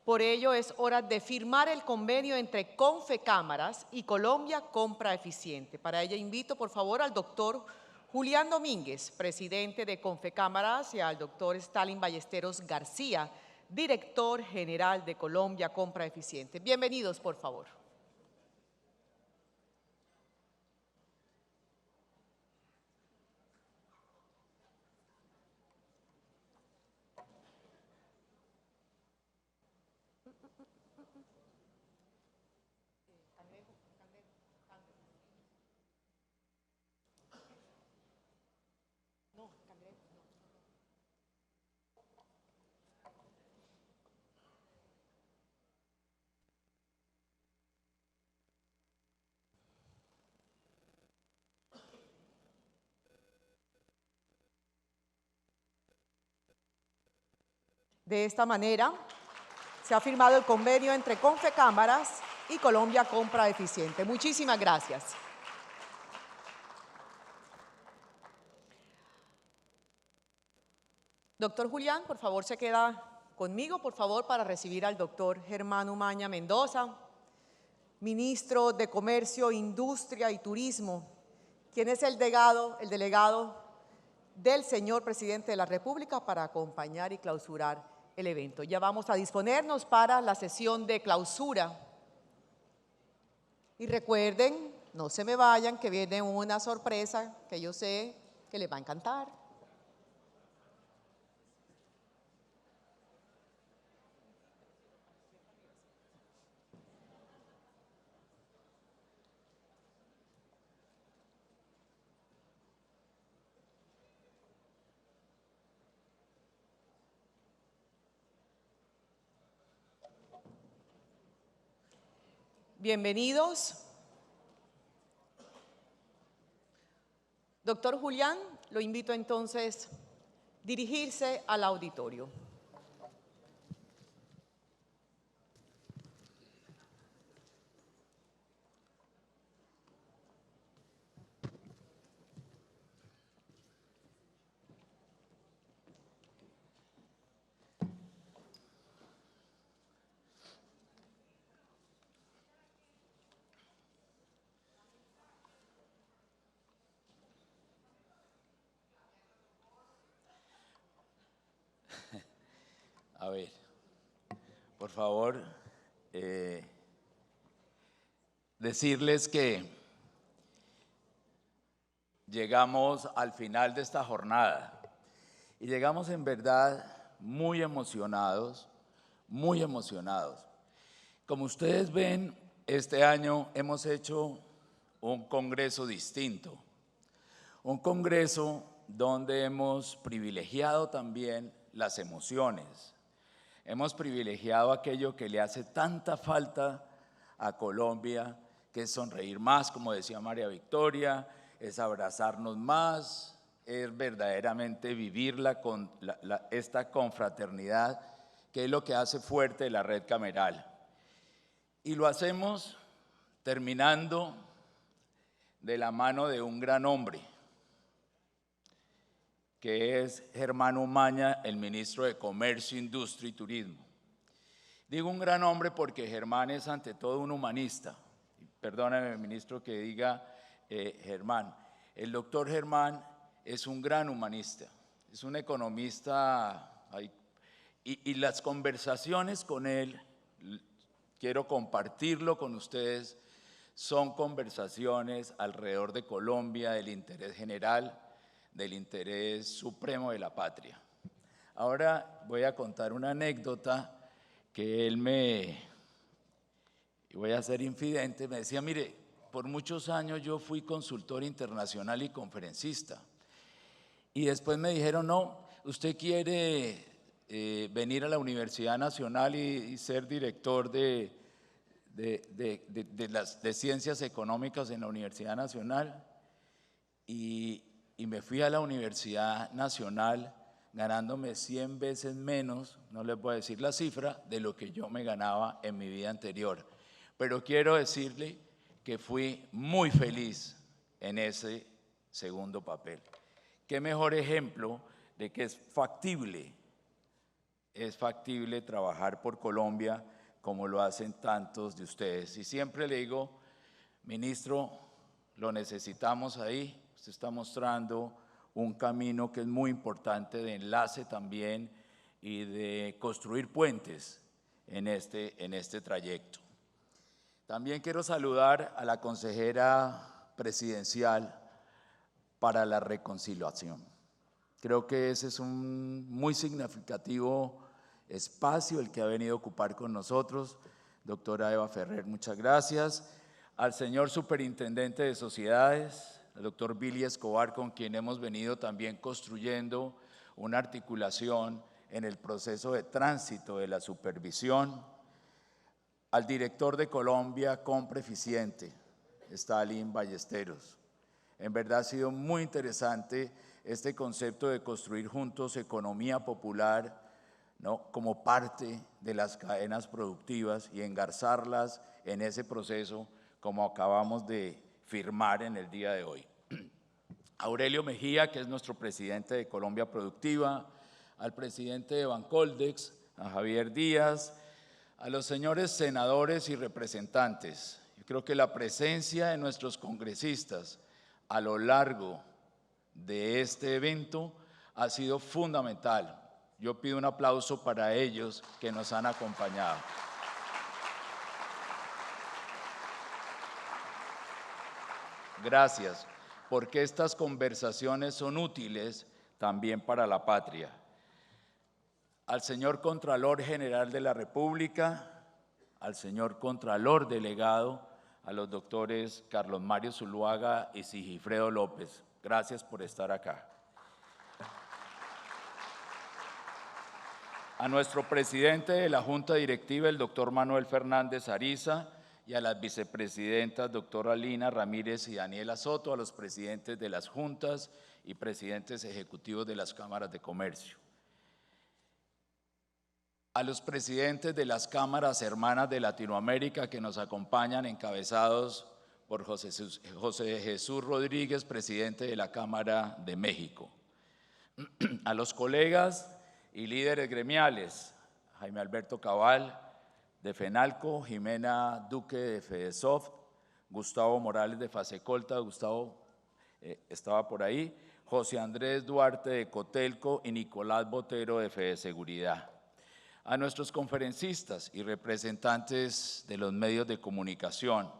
Por ello es hora de firmar el convenio entre Confecámaras y Colombia Compra Eficiente. Para ello invito por favor al doctor Julián Domínguez, presidente de Confecámaras, y al doctor Stalin Ballesteros García, director general de Colombia Compra Eficiente. Bienvenidos, por favor. De esta manera, se ha firmado el convenio entre Confecámaras y Colombia Compra Eficiente. Muchísimas gracias. Doctor Julián, por favor, se queda conmigo, por favor, para recibir al doctor Germán Umaña Mendoza, ministro de Comercio, Industria y Turismo, quien es el delegado del señor presidente de la República para acompañar y clausurar el evento. Ya vamos a disponernos para la sesión de clausura. Y recuerden, no se me vayan, que viene una sorpresa que yo sé que les va a encantar. Bienvenidos. Doctor Julián, lo invito entonces a dirigirse al auditorio. A ver, por favor, decirles que llegamos al final de esta jornada y llegamos en verdad muy emocionados, muy emocionados. Como ustedes ven, este año hemos hecho un congreso distinto, un congreso donde hemos privilegiado también las emociones. Hemos privilegiado aquello que le hace tanta falta a Colombia, que es sonreír más, como decía María Victoria, es abrazarnos más, es verdaderamente vivirla con esta confraternidad, que es lo que hace fuerte la red cameral. Y lo hacemos terminando de la mano de un gran hombre, que es Germán Umaña, el ministro de Comercio, Industria y Turismo. Digo un gran hombre porque Germán es ante todo un humanista. Perdóname, ministro, que diga Germán. El doctor Germán es un gran humanista, es un economista, y las conversaciones con él, quiero compartirlo con ustedes, son conversaciones alrededor de Colombia, del interés general, del interés supremo de la patria. Ahora voy a contar una anécdota que voy a ser infidente, me decía, mire, por muchos años yo fui consultor internacional y conferencista, y después me dijeron, no, usted quiere venir a la Universidad Nacional y ser director de Ciencias Económicas en la Universidad Nacional, y me fui a la Universidad Nacional ganándome 100 veces menos, no les voy a decir la cifra, de lo que yo me ganaba en mi vida anterior. Pero quiero decirle que fui muy feliz en ese segundo papel. Qué mejor ejemplo de que es factible es factible trabajar por Colombia como lo hacen tantos de ustedes. Y siempre le digo, ministro, lo necesitamos ahí. Usted está mostrando un camino que es muy importante de enlace también y de construir puentes en este trayecto. También quiero saludar a la consejera presidencial para la reconciliación. Creo que ese es un muy significativo espacio el que ha venido a ocupar con nosotros. Doctora Eva Ferrer, muchas gracias. Al señor superintendente de sociedades, el doctor Billy Escobar, con quien hemos venido también construyendo una articulación en el proceso de tránsito de la supervisión. Al director de Colombia Compra Eficiente, Stalin Ballesteros. En verdad ha sido muy interesante este concepto de construir juntos economía popular, ¿no?, como parte de las cadenas productivas y engarzarlas en ese proceso como acabamos de firmar en el día de hoy. Aurelio Mejía, que es nuestro presidente de Colombia Productiva, al presidente de Bancoldex, a Javier Díaz, a los señores senadores y representantes. Yo creo que la presencia de nuestros congresistas a lo largo de este evento ha sido fundamental. Yo pido un aplauso para ellos que nos han acompañado. Gracias, porque estas conversaciones son útiles también para la patria. Al señor Contralor General de la República, al señor Contralor Delegado, a los doctores Carlos Mario Zuluaga y Sigifredo López. Gracias por estar acá. A nuestro presidente de la Junta Directiva, el doctor Manuel Fernández Ariza, y a las vicepresidentas, doctora Lina Ramírez y Daniela Soto, a los presidentes de las juntas y presidentes ejecutivos de las cámaras de comercio. A los presidentes de las cámaras hermanas de Latinoamérica que nos acompañan, encabezados por José Jesús Rodríguez, presidente de la Cámara de México. A los colegas y líderes gremiales, Jaime Alberto Cabal, de FENALCO, Jimena Duque, de FEDESOFT, Gustavo Morales, de FASECOLTA, Gustavo estaba por ahí, José Andrés Duarte, de COTELCO, y Nicolás Botero, de FEDESEGURIDAD. A nuestros conferencistas y representantes de los medios de comunicación,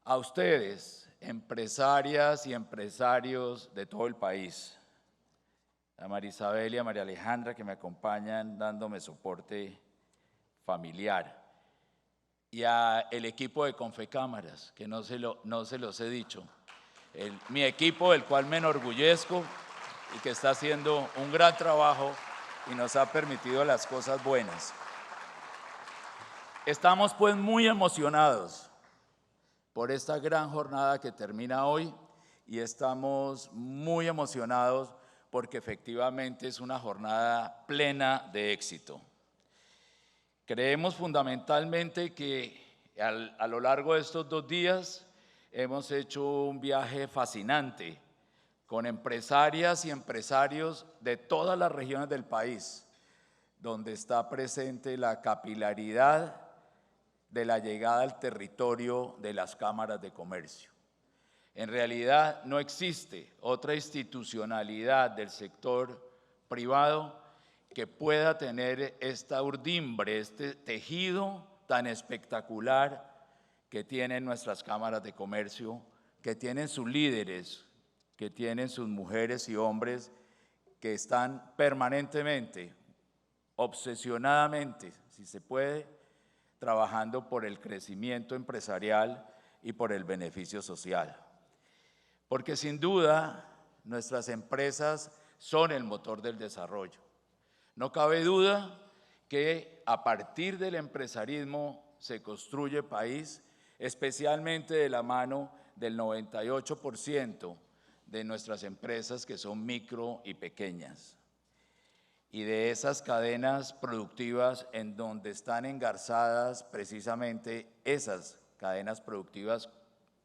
a ustedes, empresarias y empresarios de todo el país, a María Isabel y a María Alejandra, que me acompañan dándome soporte familiar, y a el equipo de Confecámaras, que no se los he dicho, mi equipo del cual me enorgullezco y que está haciendo un gran trabajo y nos ha permitido las cosas buenas. Estamos pues muy emocionados por esta gran jornada que termina hoy y estamos muy emocionados porque efectivamente es una jornada plena de éxito. Creemos fundamentalmente que a lo largo de estos 2 días hemos hecho un viaje fascinante con empresarias y empresarios de todas las regiones del país, donde está presente la capilaridad de la llegada al territorio de las cámaras de comercio. En realidad no existe otra institucionalidad del sector privado que pueda tener esta urdimbre, este tejido tan espectacular que tienen nuestras cámaras de comercio, que tienen sus líderes, que tienen sus mujeres y hombres que están permanentemente, obsesionadamente, si se puede, trabajando por el crecimiento empresarial y por el beneficio social. Porque sin duda nuestras empresas son el motor del desarrollo. No cabe duda que a partir del empresarismo se construye país, especialmente de la mano del 98% de nuestras empresas que son micro y pequeñas, y de esas cadenas productivas en donde están engarzadas precisamente esas cadenas productivas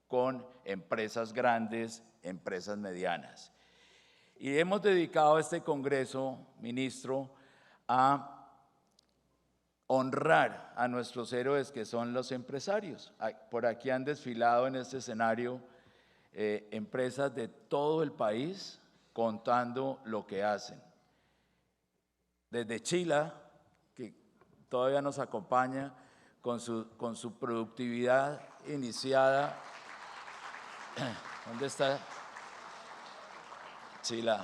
con empresas grandes, empresas medianas. Y hemos dedicado este congreso, ministro, a honrar a nuestros héroes que son los empresarios. Por aquí han desfilado en este escenario empresas de todo el país contando lo que hacen. Desde Chile, que todavía nos acompaña con su productividad iniciada. ¿Dónde está Chile?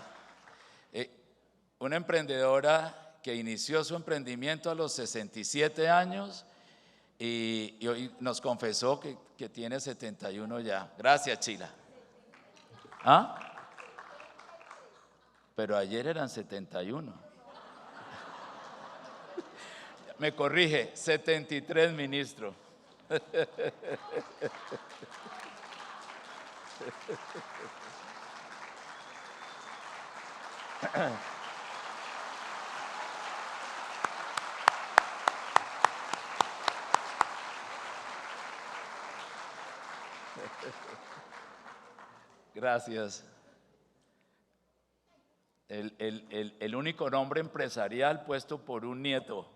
Una emprendedora que inició su emprendimiento a los 67 años y hoy nos confesó que tiene 71 ya. Gracias, Chile. ¿Ah? Pero ayer eran 71. Me corrige, 73, ministro. Gracias. El único nombre empresarial puesto por un nieto.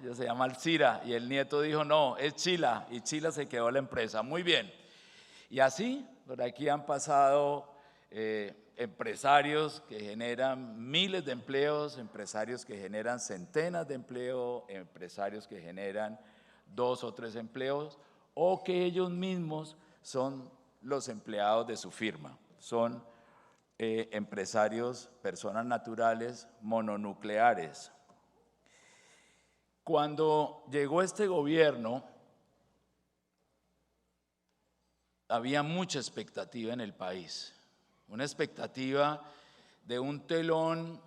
Ella se llama Alcira y el nieto dijo, no, es Chila, y Chila se quedó la empresa. Muy bien. Y así, por aquí han pasado empresarios que generan miles de empleos, empresarios que generan centenas de empleos, empresarios que generan 2 o 3 empleos, o que ellos mismos son los empleados de su firma. Son empresarios, personas naturales, mononucleares. Cuando llegó este gobierno, había mucha expectativa en el país, una expectativa de un telón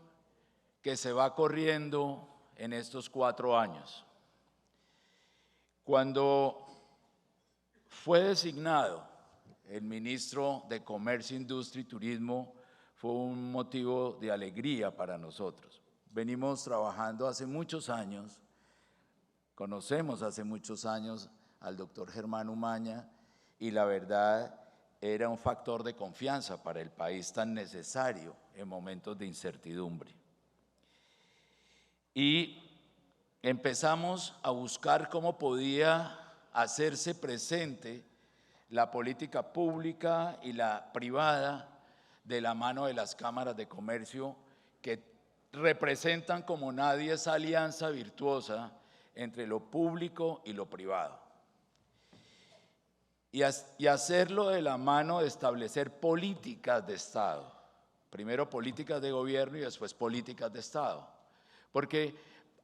que se va corriendo en estos 4 años. Cuando fue designado el ministro de Comercio, Industria y Turismo, fue un motivo de alegría para nosotros. Venimos trabajando hace muchos años, conocemos hace muchos años al doctor Germán Umaña, y la verdad era un factor de confianza para el país tan necesario en momentos de incertidumbre. Y empezamos a buscar cómo podía hacerse presente la política pública y la privada de la mano de las cámaras de comercio que representan como nadie esa alianza virtuosa entre lo público y lo privado. Y hacerlo de la mano de establecer políticas de Estado. Primero políticas de gobierno y después políticas de Estado. Porque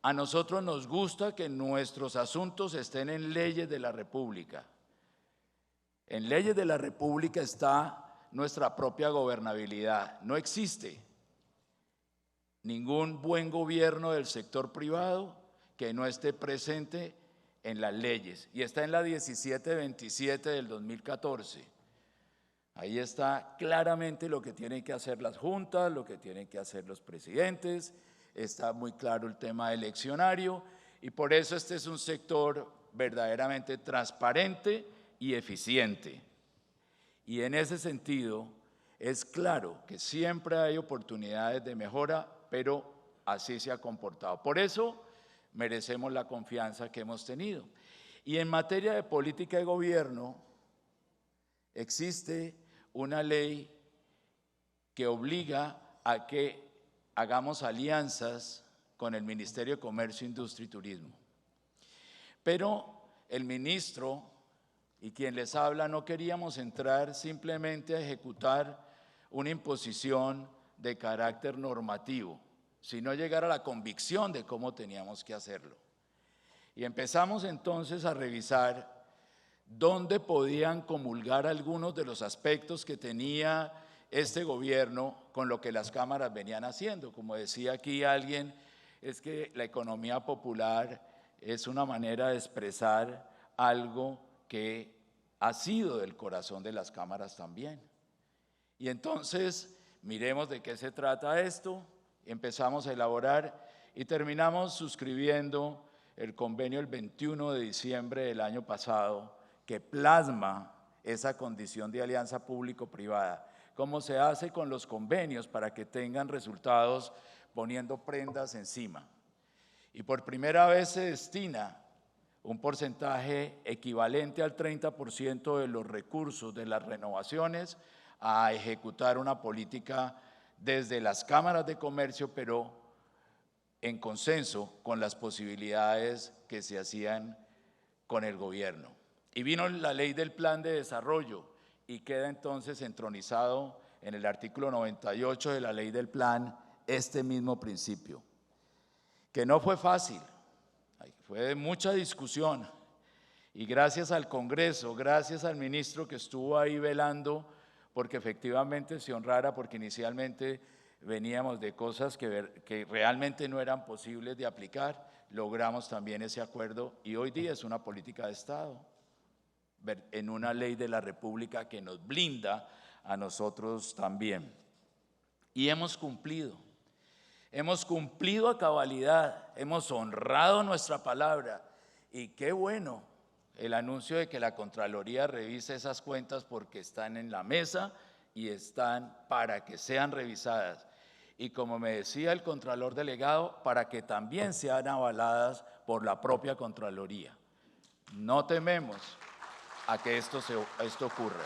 a nosotros nos gusta que nuestros asuntos estén en leyes de la República. En leyes de la República está nuestra propia gobernabilidad. No existe ningún buen gobierno del sector privado que no esté presente en las leyes, y está en la 1727 del 2014. Ahí está claramente lo que tienen que hacer las juntas, lo que tienen que hacer los presidentes, está muy claro el tema eleccionario, y por eso este es un sector verdaderamente transparente y eficiente. Y en ese sentido, es claro que siempre hay oportunidades de mejora, pero así se ha comportado. Por eso merecemos la confianza que hemos tenido. Y en materia de política de gobierno, existe una ley que obliga a que hagamos alianzas con el Ministerio de Comercio, Industria y Turismo. Pero el ministro y quien les habla no queríamos entrar simplemente a ejecutar una imposición de carácter normativo, sino llegar a la convicción de cómo teníamos que hacerlo. Y empezamos entonces a revisar dónde podían comulgar algunos de los aspectos que tenía este gobierno con lo que las cámaras venían haciendo. Como decía aquí alguien, es que la economía popular es una manera de expresar algo que ha sido del corazón de las cámaras también. Y entonces, miremos de qué se trata esto. Empezamos a elaborar y terminamos suscribiendo el convenio el 21 de diciembre del año pasado, que plasma esa condición de alianza público-privada, como se hace con los convenios para que tengan resultados poniendo prendas encima. Y por primera vez se destina un porcentaje equivalente al 30% de los recursos de las renovaciones a ejecutar una política desde las cámaras de comercio, pero en consenso con las posibilidades que se hacían con el gobierno. Y vino la ley del plan de desarrollo y queda entonces entronizado en el artículo 98 de la ley del plan este mismo principio, que no fue fácil, fue de mucha discusión, y gracias al Congreso, gracias al ministro que estuvo ahí velando porque efectivamente se honrara, porque inicialmente veníamos de cosas que realmente no eran posibles de aplicar, logramos también ese acuerdo y hoy día es una política de Estado, en una ley de la República que nos blinda a nosotros también. Y hemos cumplido a cabalidad, hemos honrado nuestra palabra y qué bueno el anuncio de que la Contraloría revise esas cuentas porque están en la mesa y están para que sean revisadas. Y como me decía el Contralor Delegado, para que también sean avaladas por la propia Contraloría. No tememos a que esto ocurra.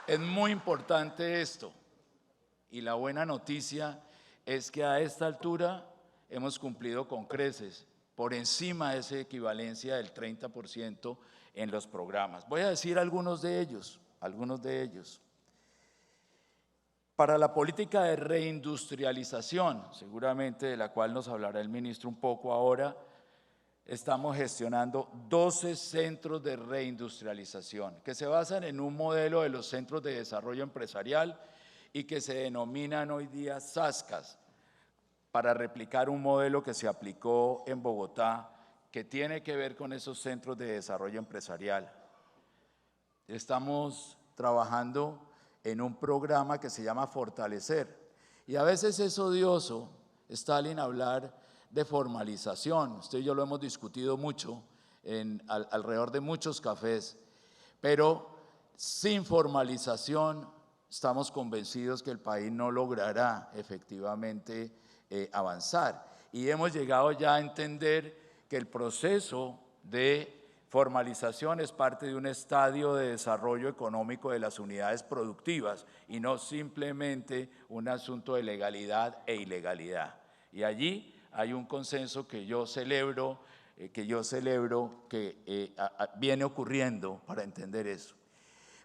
Es muy importante esto. Y la buena noticia es que a esta altura hemos cumplido con creces, por encima de esa equivalencia del 30% en los programas. Voy a decir algunos de ellos. Para la política de reindustrialización, seguramente de la cual nos hablará el ministro un poco ahora, estamos gestionando 12 centros de reindustrialización que se basan en un modelo de los centros de desarrollo empresarial y que se denominan hoy día SASCAS, para replicar un modelo que se aplicó en Bogotá que tiene que ver con esos centros de desarrollo empresarial. Estamos trabajando en un programa que se llama Fortalecer y a veces es odioso, Stalin, hablar de formalización. Usted y yo lo hemos discutido mucho alrededor de muchos cafés, pero sin formalización estamos convencidos que el país no logrará efectivamente avanzar. Y hemos llegado ya a entender que el proceso de formalización es parte de un estadio de desarrollo económico de las unidades productivas y no simplemente un asunto de legalidad e ilegalidad. Y allí hay un consenso que yo celebro que viene ocurriendo para entender eso.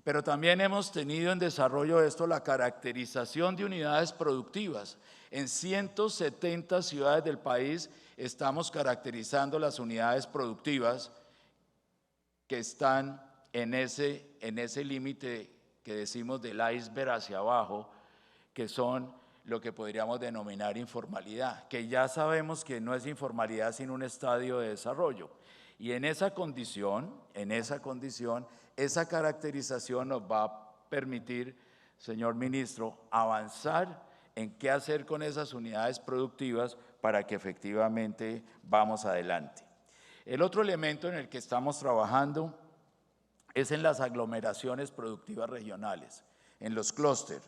Pero también hemos tenido en desarrollo esto la caracterización de unidades productivas. En 170 ciudades del país estamos caracterizando las unidades productivas que están en ese límite que decimos del iceberg hacia abajo, que son lo que podríamos denominar informalidad, que ya sabemos que no es informalidad sino un estadio de desarrollo. Y en esa condición, esa caracterización nos va a permitir, señor ministro, avanzar en qué hacer con esas unidades productivas para que efectivamente vamos adelante. El otro elemento en el que estamos trabajando es en las aglomeraciones productivas regionales, en los clústeres,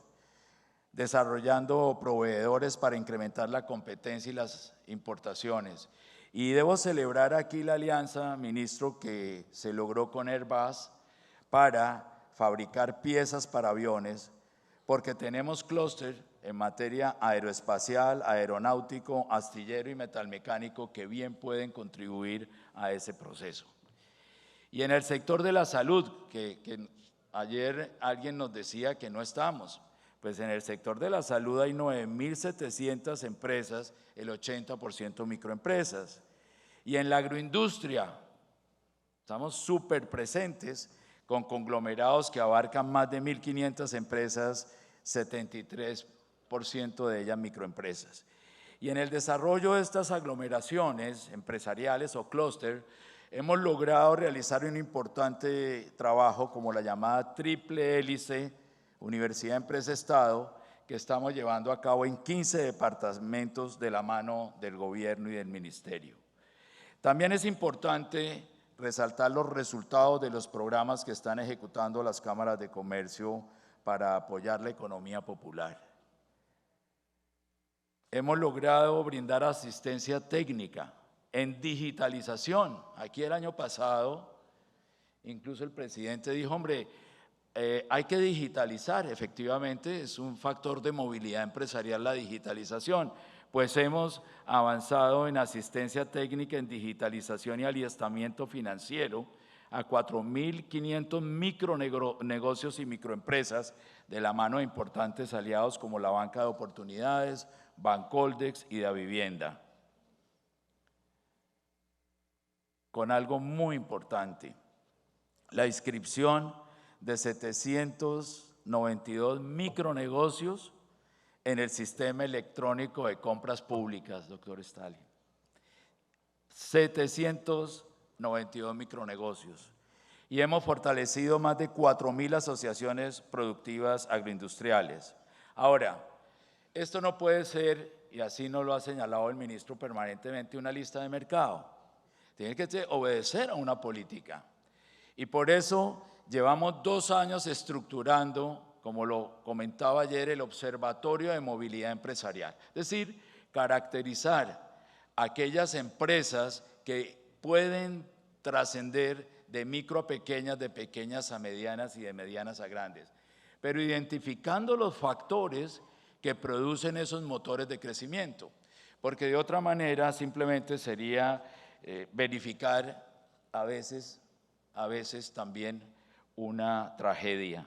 desarrollando proveedores para incrementar la competencia y las importaciones. Y debo celebrar aquí la alianza, ministro, que se logró con Airbus para fabricar piezas para aviones, porque tenemos clúster en materia aeroespacial, aeronáutico, astillero y metalmecánico que bien pueden contribuir a ese proceso. Y en el sector de la salud, que ayer alguien nos decía que no estamos, pues en el sector de la salud hay 9.700 empresas, el 80% microempresas. Y en la agroindustria estamos súper presentes con conglomerados que abarcan más de 1.500 empresas, 73% de ellas microempresas. Y en el desarrollo de estas aglomeraciones empresariales o clúster, hemos logrado realizar un importante trabajo como la llamada triple hélice Universidad, Empresa, Estado, que estamos llevando a cabo en 15 departamentos de la mano del gobierno y del ministerio. También es importante resaltar los resultados de los programas que están ejecutando las cámaras de comercio para apoyar la economía popular. Hemos logrado brindar asistencia técnica en digitalización. Aquí el año pasado, incluso el presidente dijo, hombre, hay que digitalizar. Efectivamente, es un factor de movilidad empresarial la digitalización. Pues hemos avanzado en asistencia técnica, en digitalización y alistamiento financiero a 4.500 micronegocios y microempresas de la mano de importantes aliados como la Banca de Oportunidades, Bancoldex y Da Vivienda. Con algo muy importante, la inscripción de 792 micronegocios en el sistema electrónico de compras públicas, doctor Stalin. 792 micronegocios. Y hemos fortalecido más de 4.000 asociaciones productivas agroindustriales. Ahora, esto no puede ser, y así nos lo ha señalado el ministro permanentemente, una lista de mercado. Tiene que obedecer a una política. Y por eso llevamos 2 años estructurando, como lo comentaba ayer, el Observatorio de Movilidad Empresarial. Es decir, caracterizar aquellas empresas que pueden trascender de micro a pequeñas, de pequeñas a medianas y de medianas a grandes, pero identificando los factores que producen esos motores de crecimiento, porque de otra manera simplemente sería verificar a veces también una tragedia,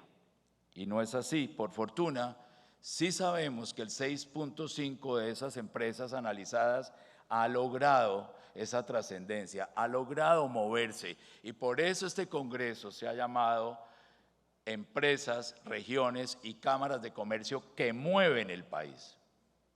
y no es así. Por fortuna, sí sabemos que el 6.5 de esas empresas analizadas ha logrado esa trascendencia, ha logrado moverse, y por eso este Congreso se ha llamado Empresas, Regiones y Cámaras de Comercio que mueven el país.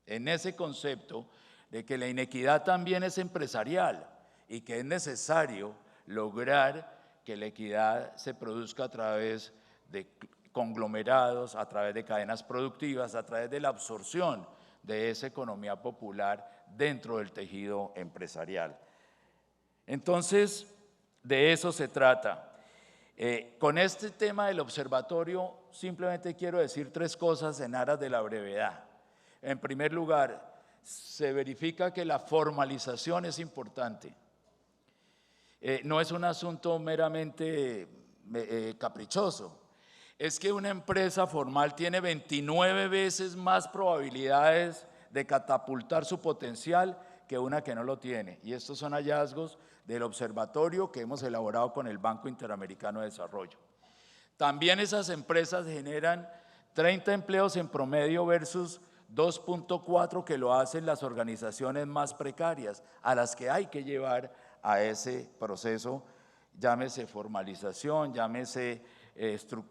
En ese concepto de que la inequidad también es empresarial y que es necesario lograr que la equidad se produzca a través de conglomerados, a través de cadenas productivas, a través de la absorción de esa economía popular dentro del tejido empresarial. Entonces, de eso se trata. Con este tema del observatorio, simplemente quiero decir 3 cosas en aras de la brevedad. En primer lugar, se verifica que la formalización es importante. No es un asunto meramente caprichoso. Es que una empresa formal tiene 29 veces más probabilidades de catapultar su potencial que una que no lo tiene. Y estos son hallazgos del observatorio que hemos elaborado con el Banco Interamericano de Desarrollo. También esas empresas generan 30 empleos en promedio versus 2.4 que lo hacen las organizaciones más precarias, a las que hay que llevar a ese proceso, llámese formalización, llámese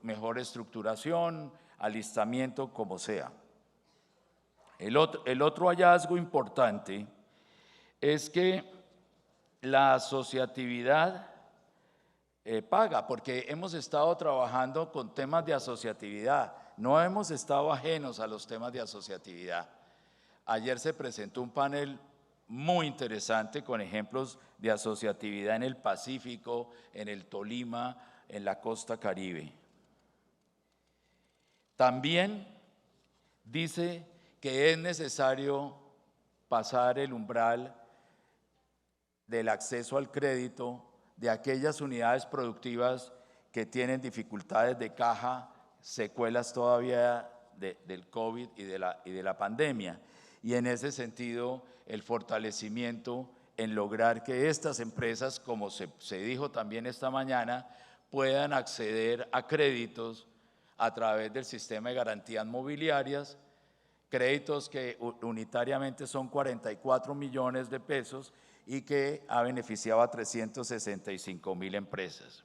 mejor estructuración, alistamiento, como sea. El otro hallazgo importante es que la asociatividad paga, porque hemos estado trabajando con temas de asociatividad, no hemos estado ajenos a los temas de asociatividad. Ayer se presentó un panel muy interesante con ejemplos de asociatividad en el Pacífico, en el Tolima, en la costa Caribe. También dice que es necesario pasar el umbral del acceso al crédito de aquellas unidades productivas que tienen dificultades de caja, secuelas todavía del COVID y de la pandemia. Y en ese sentido, el fortalecimiento en lograr que estas empresas, como se dijo también esta mañana, puedan acceder a créditos a través del sistema de garantías mobiliarias, créditos que unitariamente son 44 millones de pesos y que ha beneficiado a 365.000 empresas.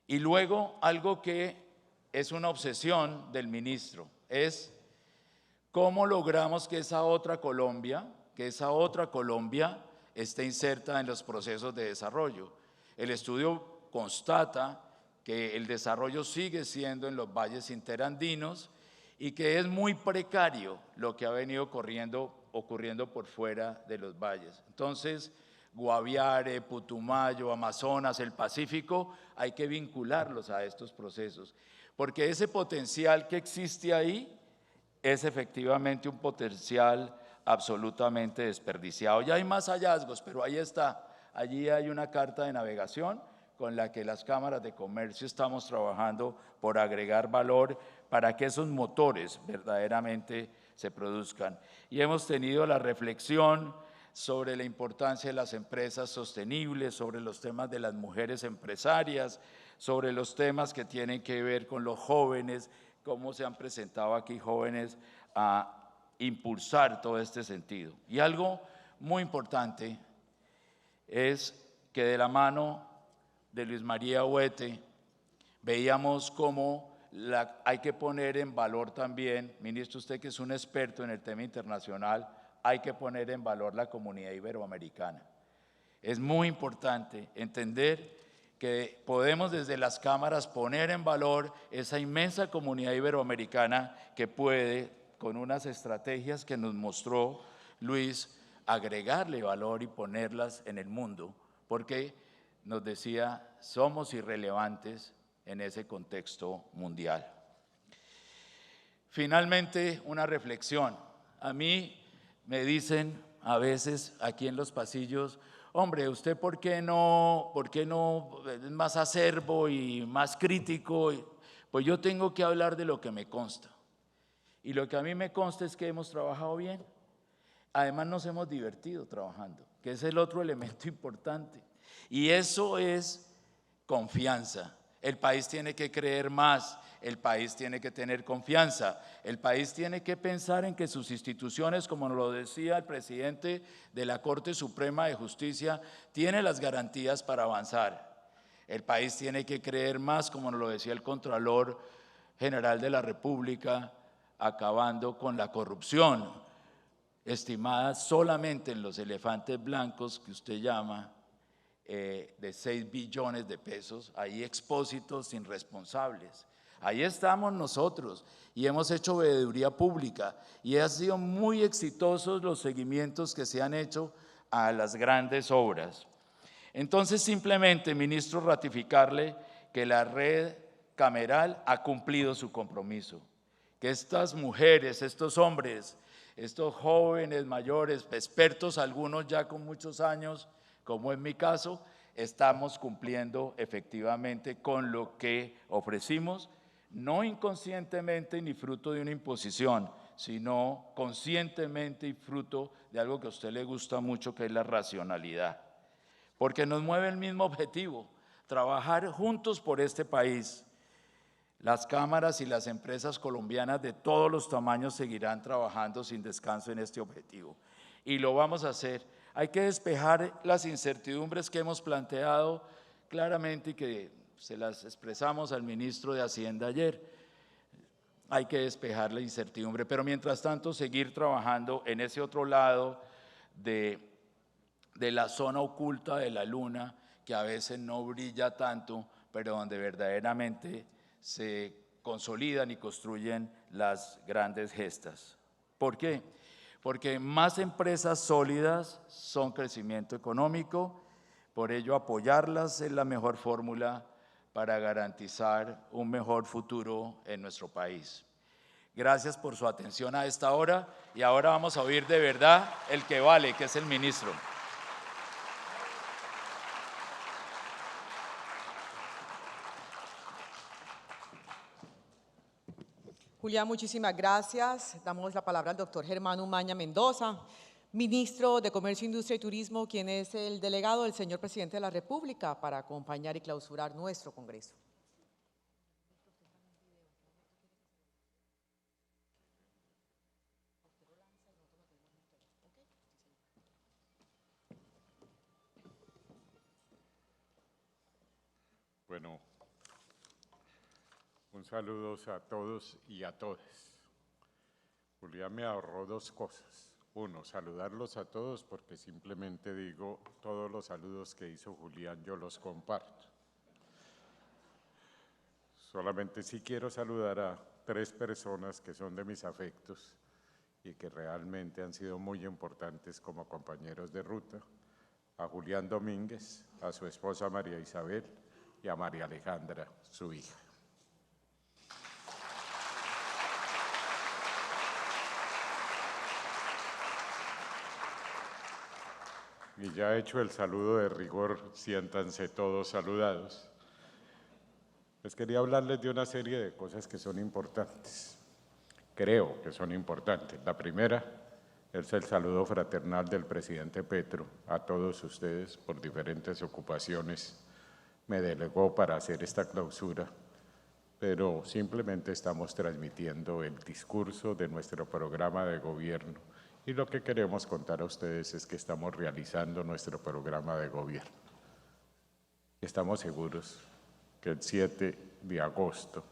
Y luego, algo que es una obsesión del ministro, es cómo logramos que esa otra Colombia esté inserta en los procesos de desarrollo. El estudio constata que el desarrollo sigue siendo en los valles interandinos y que es muy precario lo que ha venido ocurriendo por fuera de los valles. Entonces, Guaviare, Putumayo, Amazonas, el Pacífico, hay que vincularlos a estos procesos, porque ese potencial que existe ahí es efectivamente un potencial absolutamente desperdiciado. Ya hay más hallazgos, pero ahí está. Allí hay una carta de navegación con la que las cámaras de comercio estamos trabajando por agregar valor para que esos motores verdaderamente se produzcan. Y hemos tenido la reflexión sobre la importancia de las empresas sostenibles, sobre los temas de las mujeres empresarias, sobre los temas que tienen que ver con los jóvenes, cómo se han presentado aquí jóvenes a impulsar todo este sentido. Y algo muy importante es que de la mano de Luis María Huete veíamos cómo hay que poner en valor también, ministro, usted que es un experto en el tema internacional, hay que poner en valor la comunidad iberoamericana. Es muy importante entender que podemos desde las cámaras poner en valor esa inmensa comunidad iberoamericana que puede, con unas estrategias que nos mostró Luis, agregarle valor y ponerlas en el mundo, porque nos decía, somos irrelevantes en ese contexto mundial. Finalmente, una reflexión. A mí me dicen a veces aquí en los pasillos, hombre, ¿usted por qué no es más acerbo y más crítico? Pues yo tengo que hablar de lo que me consta. Y lo que a mí me consta es que hemos trabajado bien. Además nos hemos divertido trabajando, que es el otro elemento importante. Y eso es confianza. El país tiene que creer más, el país tiene que tener confianza, el país tiene que pensar en que sus instituciones, como nos lo decía el presidente de la Corte Suprema de Justicia, tiene las garantías para avanzar. El país tiene que creer más, como nos lo decía el Contralor General de la República, acabando con la corrupción, estimada solamente en los elefantes blancos que usted llama, de 6 billones de pesos, ahí expósitos irresponsables. Ahí estamos nosotros y hemos hecho veeduría pública y han sido muy exitosos los seguimientos que se han hecho a las grandes obras. Entonces, simplemente, ministro, ratificarle que la red cameral ha cumplido su compromiso, que estas mujeres, estos hombres, estos jóvenes mayores, expertos, algunos ya con muchos años, como en mi caso, estamos cumpliendo efectivamente con lo que ofrecimos, no inconscientemente ni fruto de una imposición, sino conscientemente y fruto de algo que a usted le gusta mucho, que es la racionalidad. Porque nos mueve el mismo objetivo, trabajar juntos por este país. Las cámaras y las empresas colombianas de todos los tamaños seguirán trabajando sin descanso en este objetivo. Y lo vamos a hacer. Hay que despejar las incertidumbres que hemos planteado claramente y que se las expresamos al ministro de Hacienda ayer. Hay que despejar la incertidumbre, pero mientras tanto seguir trabajando en ese otro lado de la zona oculta de la luna, que a veces no brilla tanto, pero donde verdaderamente se consolidan y construyen las grandes gestas. ¿Por qué? Porque más empresas sólidas son crecimiento económico, por ello apoyarlas es la mejor fórmula para garantizar un mejor futuro en nuestro país. Gracias por su atención a esta hora y ahora vamos a oír de verdad el que vale, que es el ministro. Julián, muchísimas gracias. Damos la palabra al doctor Germán Umaña Mendoza, ministro de Comercio, Industria y Turismo, quien es el delegado del señor presidente de la República para acompañar y clausurar nuestro Congreso. Bueno, un saludo a todos y a todas. Julián me ahorró 2 cosas. Uno, saludarlos a todos porque simplemente digo todos los saludos que hizo Julián yo los comparto. Solamente sí quiero saludar a 3 personas que son de mis afectos y que realmente han sido muy importantes como compañeros de ruta. A Julián Domínguez, a su esposa María Isabel y a María Alejandra, su hija. y ya hecho el saludo de rigor, siéntanse todos saludados. Les quería hablarles de una serie de cosas que son importantes. Creo que son importantes. La primera es el saludo fraternal del presidente Petro a todos ustedes por diferentes ocupaciones. Me delegó para hacer esta clausura, pero simplemente estamos transmitiendo el discurso de nuestro programa de gobierno y lo que queremos contar a ustedes es que estamos realizando nuestro programa de gobierno. Estamos seguros que el 7 de agosto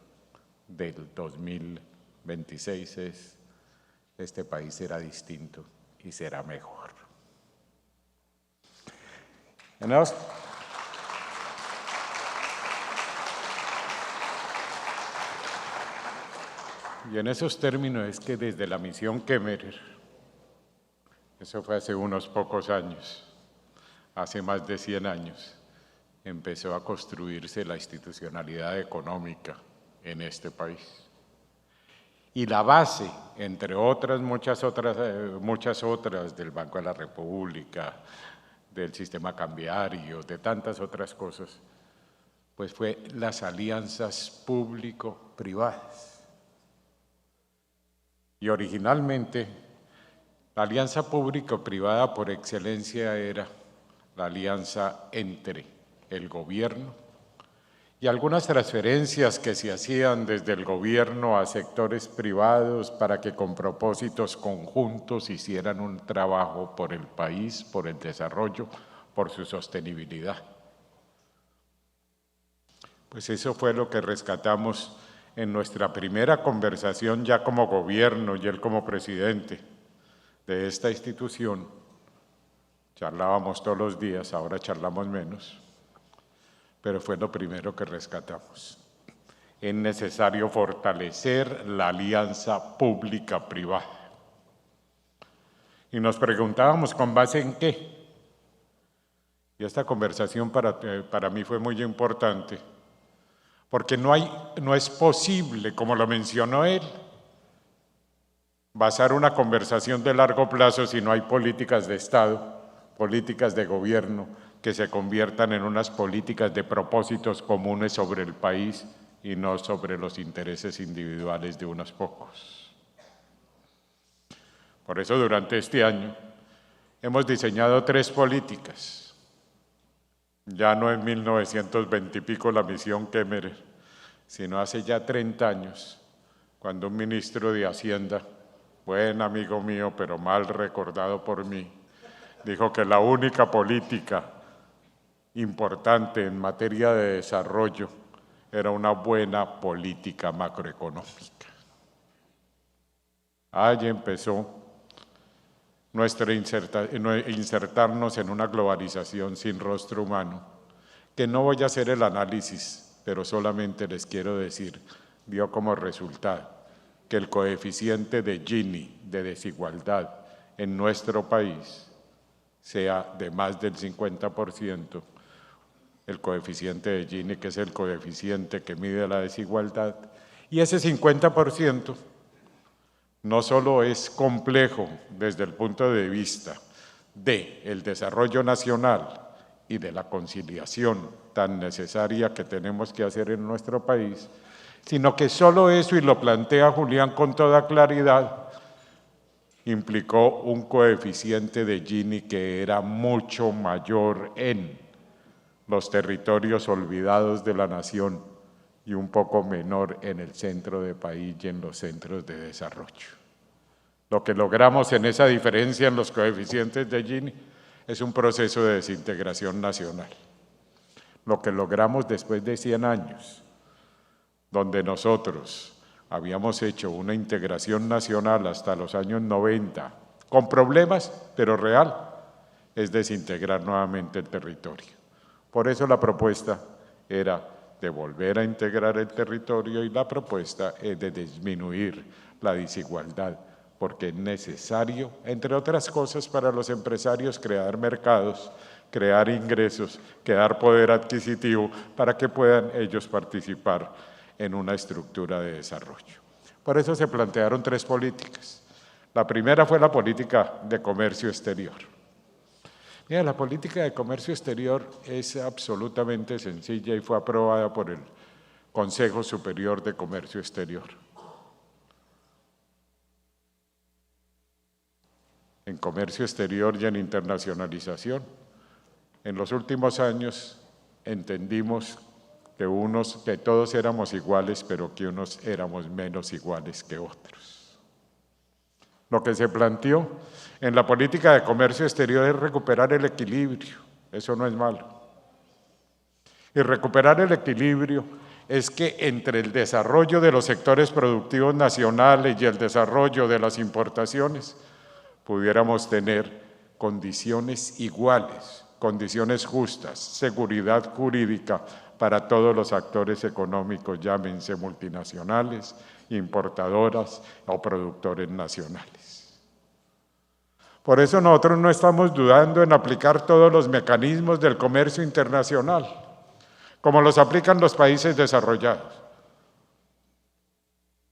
del 2026 este país será distinto y será mejor. Y en esos términos es que desde la misión Kemmerer, eso fue hace unos pocos años, hace más de 100 años, empezó a construirse la institucionalidad económica en este país. Y la base, entre otras, muchas otras, del Banco de la República, del sistema cambiario, de tantas otras cosas, pues fue las alianzas público-privadas. Y originalmente, la alianza público-privada por excelencia era la alianza entre el gobierno y algunas transferencias que se hacían desde el gobierno a sectores privados para que con propósitos conjuntos hicieran un trabajo por el país, por el desarrollo, por su sostenibilidad. Pues eso fue lo que rescatamos en nuestra primera conversación ya como gobierno y él como presidente de esta institución. Charlábamos todos los días, ahora charlamos menos, pero fue lo primero que rescatamos. Es necesario fortalecer la alianza pública-privada. Y nos preguntábamos, ¿con base en qué? Y esta conversación para mí fue muy importante, porque no es posible, como lo mencionó él, basar una conversación de largo plazo si no hay políticas de Estado, políticas de gobierno que se conviertan en unas políticas de propósitos comunes sobre el país y no sobre los intereses individuales de unos pocos. Por eso durante este año hemos diseñado 3 políticas. Ya no en 1920 y pico la misión Kemmerer, sino hace ya 30 años, cuando un ministro de Hacienda, buen amigo mío, pero mal recordado por mí, dijo que la única política importante en materia de desarrollo era una buena política macroeconómica. Allí empezó insertarnos en una globalización sin rostro humano, que no voy a hacer el análisis, pero solamente les quiero decir, dio como resultado que el coeficiente de Gini, de desigualdad, en nuestro país sea de más del 50%, el coeficiente de Gini, que es el coeficiente que mide la desigualdad, y ese 50% no solo es complejo desde el punto de vista del desarrollo nacional y de la conciliación tan necesaria que tenemos que hacer en nuestro país, sino que solo eso, y lo plantea Julián con toda claridad, implicó un coeficiente de Gini que era mucho mayor en los territorios olvidados de la nación y un poco menor en el centro del país y en los centros de desarrollo. Lo que logramos en esa diferencia en los coeficientes de Gini es un proceso de desintegración nacional. Lo que logramos después de 100 años, donde nosotros habíamos hecho una integración nacional hasta los años 90, con problemas, pero real, es desintegrar nuevamente el territorio. Por eso la propuesta era de volver a integrar el territorio y la propuesta es de disminuir la desigualdad, porque es necesario, entre otras cosas, para los empresarios crear mercados, crear ingresos, crear poder adquisitivo para que puedan ellos participar en una estructura de desarrollo. Por eso se plantearon 3 políticas. La primera fue la política de comercio exterior. Mira, la política de comercio exterior es absolutamente sencilla y fue aprobada por el Consejo Superior de Comercio Exterior. En comercio exterior y en internacionalización, en los últimos años entendimos que todos éramos iguales, pero que unos éramos menos iguales que otros. Lo que se planteó en la política de comercio exterior es recuperar el equilibrio, eso no es malo. Y recuperar el equilibrio es que entre el desarrollo de los sectores productivos nacionales y el desarrollo de las importaciones pudiéramos tener condiciones iguales, condiciones justas, seguridad jurídica para todos los actores económicos, llámense multinacionales, importadoras o productores nacionales. Por eso nosotros no estamos dudando en aplicar todos los mecanismos del comercio internacional, como los aplican los países desarrollados.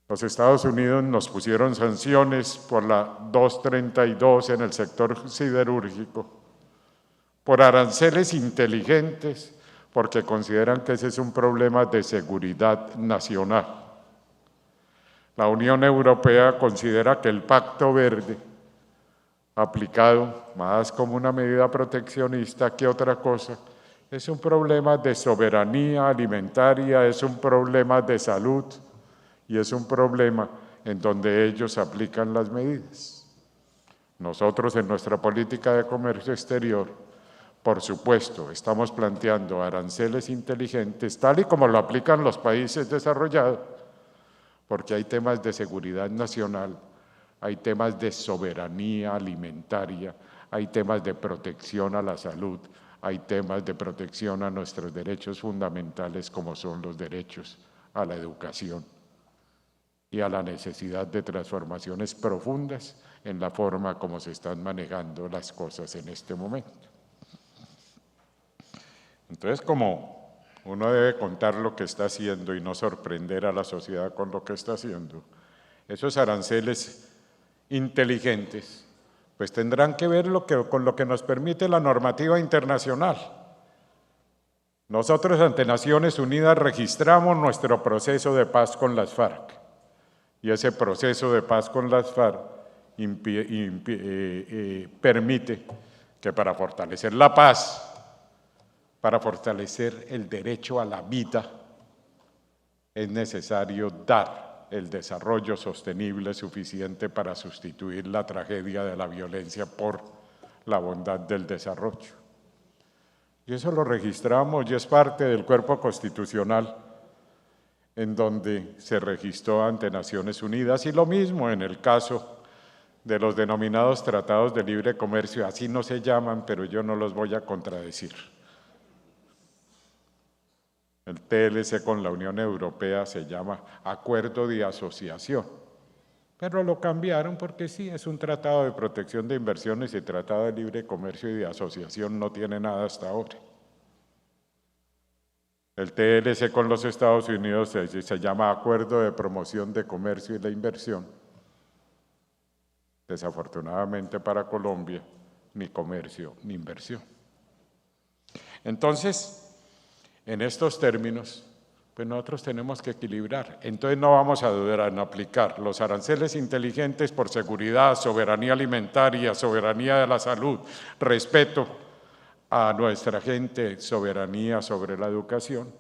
Los Estados Unidos nos pusieron sanciones por la 232 en el sector siderúrgico, por aranceles inteligentes, porque consideran que ese es un problema de seguridad nacional. La Unión Europea considera que el Pacto Verde, aplicado más como una medida proteccionista que otra cosa, es un problema de soberanía alimentaria, es un problema de salud y es un problema en donde ellos aplican las medidas. Nosotros en nuestra política de comercio exterior, por supuesto, estamos planteando aranceles inteligentes, tal y como lo aplican los países desarrollados, porque hay temas de seguridad nacional, hay temas de soberanía alimentaria, hay temas de protección a la salud, hay temas de protección a nuestros derechos fundamentales como son los derechos a la educación y a la necesidad de transformaciones profundas en la forma como se están manejando las cosas en este momento. Entonces, como uno debe contar lo que está haciendo y no sorprender a la sociedad con lo que está haciendo, esos aranceles inteligentes, pues tendrán que ver con lo que nos permite la normativa internacional. Nosotros ante Naciones Unidas registramos nuestro proceso de paz con las FARC y ese proceso de paz con las FARC permite que para fortalecer la paz, para fortalecer el derecho a la vida, es necesario dar el desarrollo sostenible suficiente para sustituir la tragedia de la violencia por la bondad del desarrollo. Y eso lo registramos y es parte del cuerpo constitucional en donde se registró ante Naciones Unidas, y lo mismo en el caso de los denominados tratados de libre comercio, así no se llaman, pero yo no los voy a contradecir. El TLC con la Unión Europea se llama Acuerdo de Asociación, pero lo cambiaron porque sí, es un tratado de protección de inversiones y tratado de libre comercio y de asociación no tiene nada hasta ahora. El TLC con los Estados Unidos se llama Acuerdo de Promoción de Comercio y la Inversión. Desafortunadamente para Colombia, ni comercio ni inversión. Entonces, en estos términos, pues nosotros tenemos que equilibrar. Entonces no vamos a dudar en aplicar los aranceles inteligentes por seguridad, soberanía alimentaria, soberanía de la salud, respeto a nuestra gente, soberanía sobre la educación.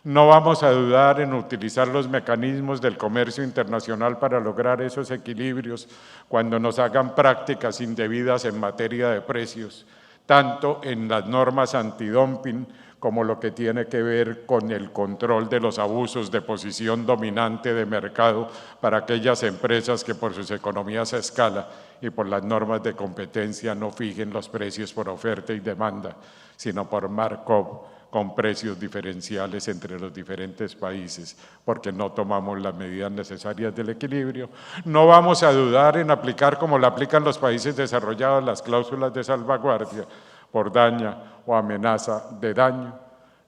No vamos a dudar en utilizar los mecanismos del comercio internacional para lograr esos equilibrios cuando nos hagan prácticas indebidas en materia de precios, tanto en las normas antidumping como lo que tiene que ver con el control de los abusos de posición dominante de mercado para aquellas empresas que por sus economías a escala y por las normas de competencia no fijen los precios por oferta y demanda, sino por markup con precios diferenciales entre los diferentes países, porque no tomamos las medidas necesarias del equilibrio. No vamos a dudar en aplicar, como la aplican los países desarrollados, las cláusulas de salvaguardia por daño o amenaza de daño.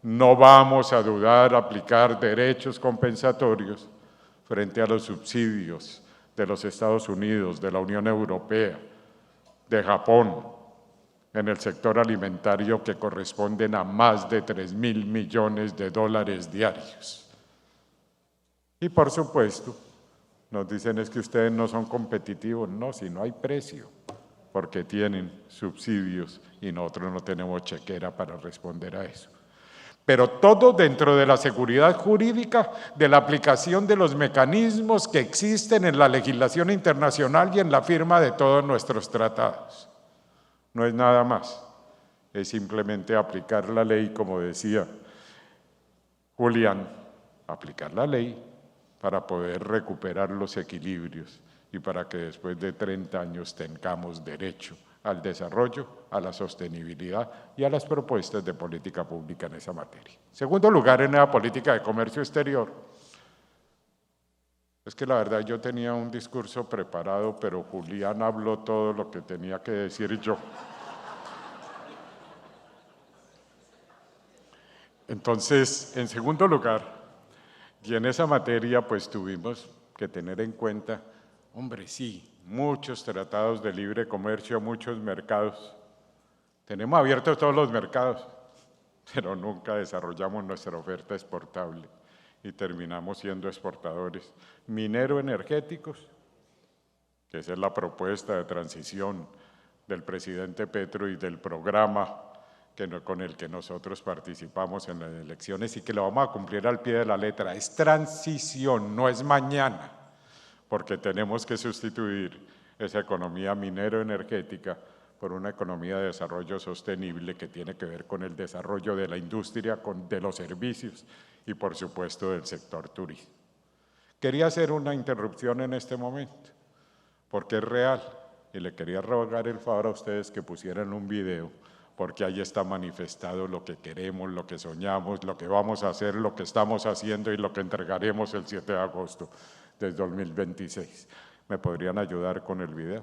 No vamos a dudar en aplicar derechos compensatorios frente a los subsidios de los Estados Unidos, de la Unión Europea, de Japón, en el sector alimentario que corresponden a más de 3.000 millones de dólares diarios. Y por supuesto, nos dicen es que ustedes no son competitivos. No, si no hay precio, porque tienen subsidios y nosotros no tenemos chequera para responder a eso. Pero todo dentro de la seguridad jurídica, de la aplicación de los mecanismos que existen en la legislación internacional y en la firma de todos nuestros tratados. No es nada más, es simplemente aplicar la ley, como decía Julián, aplicar la ley para poder recuperar los equilibrios y para que después de 30 años tengamos derecho al desarrollo, a la sostenibilidad y a las propuestas de política pública en esa materia. Segundo lugar, en la política de comercio exterior, es que la verdad yo tenía un discurso preparado, pero Julián habló todo lo que tenía que decir yo. Entonces, en segundo lugar, y en esa materia pues tuvimos que tener en cuenta, hombre, sí, muchos tratados de libre comercio, muchos mercados. Tenemos abiertos todos los mercados, pero nunca desarrollamos nuestra oferta exportable y terminamos siendo exportadores minero-energéticos, que esa es la propuesta de transición del presidente Petro y del programa con el que nosotros participamos en las elecciones y que lo vamos a cumplir al pie de la letra. Es transición, no es mañana, porque tenemos que sustituir esa economía minero-energética por una economía de desarrollo sostenible que tiene que ver con el desarrollo de la industria, de los servicios y por supuesto del sector turismo. Quería hacer una interrupción en este momento, porque es real, y le quería rogar el favor a ustedes que pusieran un video, porque ahí está manifestado lo que queremos, lo que soñamos, lo que vamos a hacer, lo que estamos haciendo y lo que entregaremos el 7 de agosto del 2026. ¿Me podrían ayudar con el video?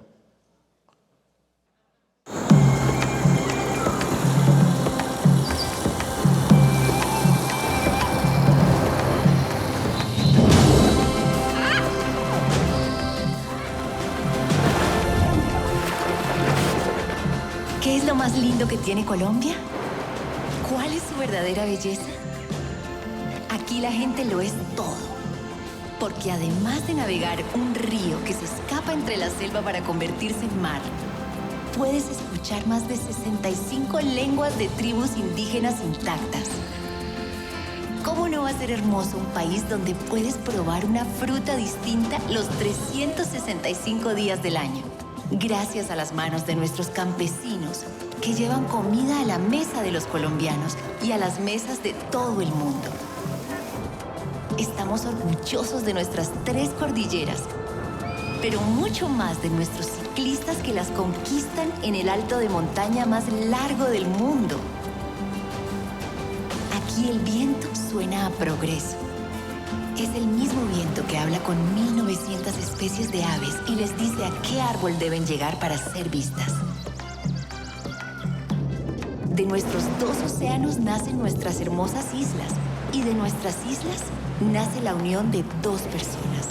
¿Qué es lo más lindo que tiene Colombia? ¿Cuál es su verdadera belleza? Aquí la gente lo es todo, porque además de navegar un río que se escapa entre la selva para convertirse en mar, puedes escuchar más de 65 lenguas de tribus indígenas intactas. ¿Cómo no va a ser hermoso un país donde puedes probar una fruta distinta los 365 días del año? Gracias a las manos de nuestros campesinos que llevan comida a la mesa de los colombianos y a las mesas de todo el mundo. Estamos orgullosos de nuestras 3 cordilleras, pero mucho más de nuestros ciclistas que las conquistan en el alto de montaña más largo del mundo. Aquí el viento suena a progreso. Es el mismo viento que habla con 1900 especies de aves y les dice a qué árbol deben llegar para ser vistas. De nuestros 2 océanos nacen nuestras hermosas islas y de nuestras islas nace la unión de 2 personas.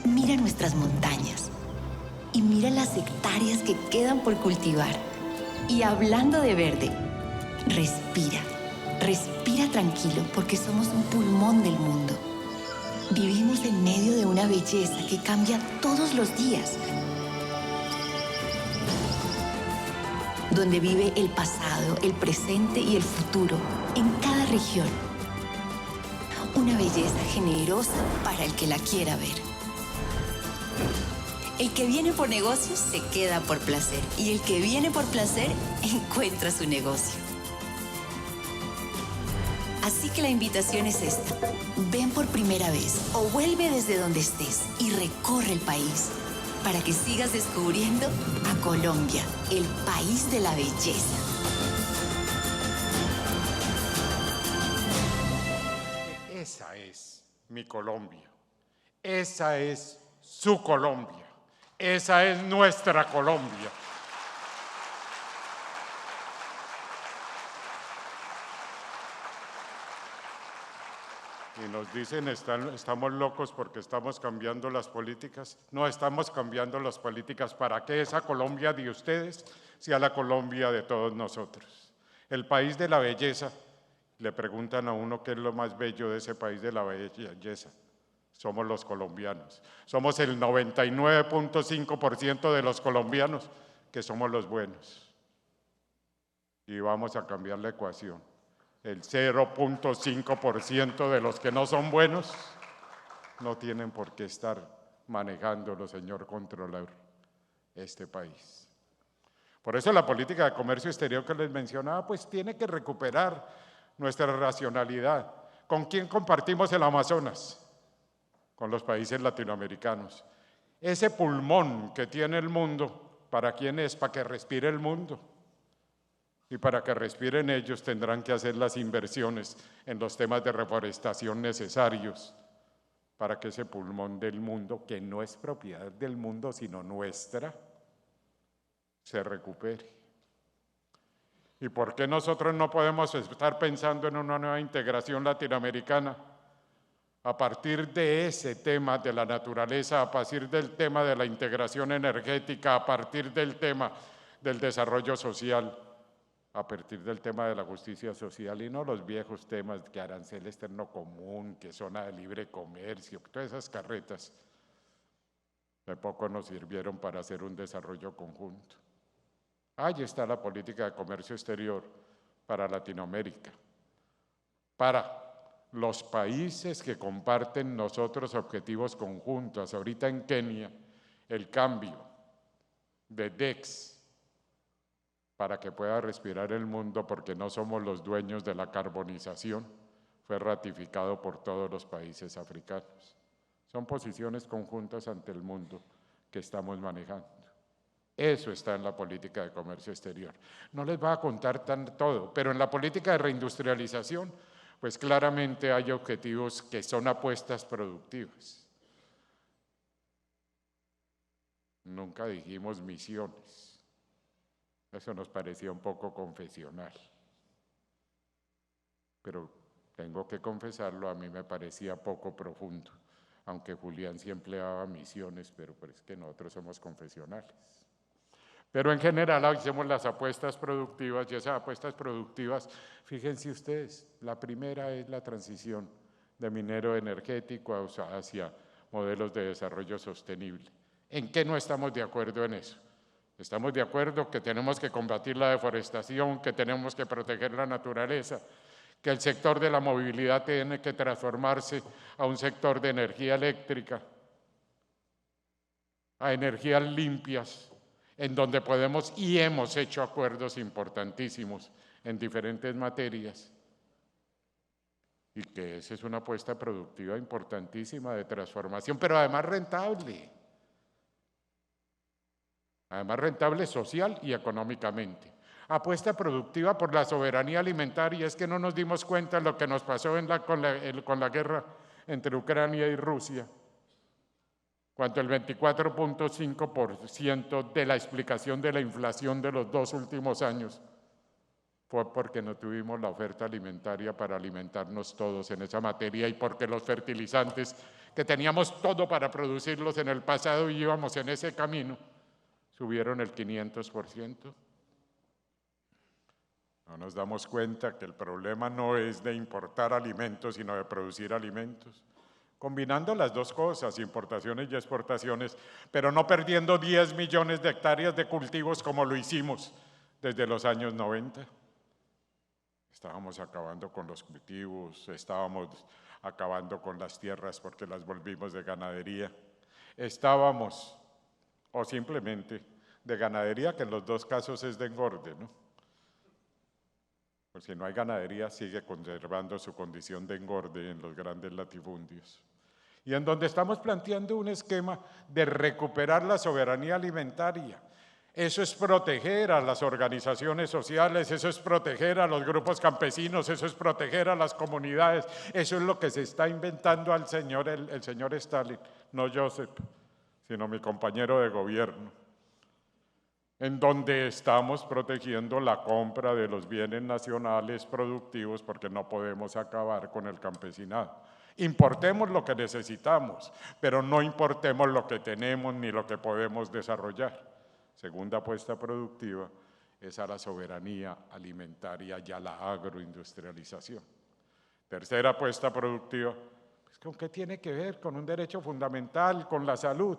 Mira nuestras montañas y mira las hectáreas que quedan por cultivar. Y hablando de verde, respira. Respira tranquilo porque somos un pulmón del mundo. Vivimos en medio de una belleza que cambia todos los días. Donde vive el pasado, el presente y el futuro en cada región. Una belleza generosa para el que la quiera ver. El que viene por negocios se queda por placer y el que viene por placer encuentra su negocio. Así que la invitación es esta. Ven por primera vez o vuelve desde donde estés y recorre el país para que sigas descubriendo a Colombia, el país de la belleza. Esa es mi Colombia. Esa es su Colombia. Esa es nuestra Colombia. y nos dicen estamos locos porque estamos cambiando las políticas. No estamos cambiando las políticas para que esa Colombia de ustedes sea la Colombia de todos nosotros. El país de la belleza, le preguntan a uno qué es lo más bello de ese país de la belleza. Somos los colombianos. Somos el 99.5% de los colombianos que somos los buenos. Y vamos a cambiar la ecuación. El 0.5% de los que no son buenos no tienen por qué estar manejándolo, señor controlador, este país. Por eso la política de comercio exterior que les mencionaba, pues tiene que recuperar nuestra racionalidad. ¿Con quién compartimos el Amazonas? Con los países latinoamericanos. Ese pulmón que tiene el mundo, ¿para quién es? Para que respire el mundo. Y para que respiren ellos tendrán que hacer las inversiones en los temas de reforestación necesarios para que ese pulmón del mundo, que no es propiedad del mundo sino nuestra, se recupere. ¿Y por qué nosotros no podemos estar pensando en una nueva integración latinoamericana? A partir de ese tema de la naturaleza, a partir del tema de la integración energética, a partir del tema del desarrollo social, a partir del tema de la justicia social y no los viejos temas que arancel externo común, que zona de libre comercio, todas esas carretas de poco nos sirvieron para hacer un desarrollo conjunto. Ahí está la política de comercio exterior para Latinoamérica, para los países que comparten nosotros objetivos conjuntos. Ahorita en Kenia, el cambio de DEX para que pueda respirar el mundo, porque no somos los dueños de la carbonización, fue ratificado por todos los países africanos. Son posiciones conjuntas ante el mundo que estamos manejando. Eso está en la política de comercio exterior. No les voy a contar todo, pero en la política de reindustrialización, pues claramente hay objetivos que son apuestas productivas. Nunca dijimos misiones. Eso nos parecía un poco confesional. Pero tengo que confesarlo, a mí me parecía poco profundo, aunque Julián sí empleaba misiones, pero es que nosotros somos confesionales. Pero en general hacemos las apuestas productivas, y esas apuestas productivas, fíjense ustedes, la primera es la transición de minero energético hacia modelos de desarrollo sostenible. ¿En qué no estamos de acuerdo en eso? Estamos de acuerdo que tenemos que combatir la deforestación, que tenemos que proteger la naturaleza, que el sector de la movilidad tiene que transformarse a un sector de energía eléctrica, a energías limpias, en donde podemos y hemos hecho acuerdos importantísimos en diferentes materias, y que esa es una apuesta productiva importantísima de transformación, pero además rentable. Además rentable social y económicamente. Apuesta productiva por la soberanía alimentaria, es que no nos dimos cuenta de lo que nos pasó con la guerra entre Ucrania y Rusia, cuando el 24.5% de la explicación de la inflación de los 2 últimos años fue porque no tuvimos la oferta alimentaria para alimentarnos todos en esa materia y porque los fertilizantes, que teníamos todo para producirlos en el pasado y íbamos en ese camino, subieron el 500%. No nos damos cuenta que el problema no es de importar alimentos, sino de producir alimentos. Combinando las dos cosas, importaciones y exportaciones, pero no perdiendo 10 millones de hectáreas de cultivos como lo hicimos desde los años 90. Estábamos acabando con los cultivos, estábamos acabando con las tierras porque las volvimos de ganadería. Estábamos o simplemente de ganadería, que en los dos casos es de engorde, ¿no? Pues si no hay ganadería, sigue conservando su condición de engorde en los grandes latifundios. Y en donde estamos planteando un esquema de recuperar la soberanía alimentaria. Eso es proteger a las organizaciones sociales, eso es proteger a los grupos campesinos, eso es proteger a las comunidades. Eso es lo que se está inventando el señor Stalin, no Joseph, sino mi compañero de gobierno, en donde estamos protegiendo la compra de los bienes nacionales productivos porque no podemos acabar con el campesinado. Importemos lo que necesitamos, pero no importemos lo que tenemos ni lo que podemos desarrollar. Segunda apuesta productiva es a la soberanía alimentaria y a la agroindustrialización. Tercera apuesta productiva, pues, ¿con qué tiene que ver? Con un derecho fundamental, con la salud.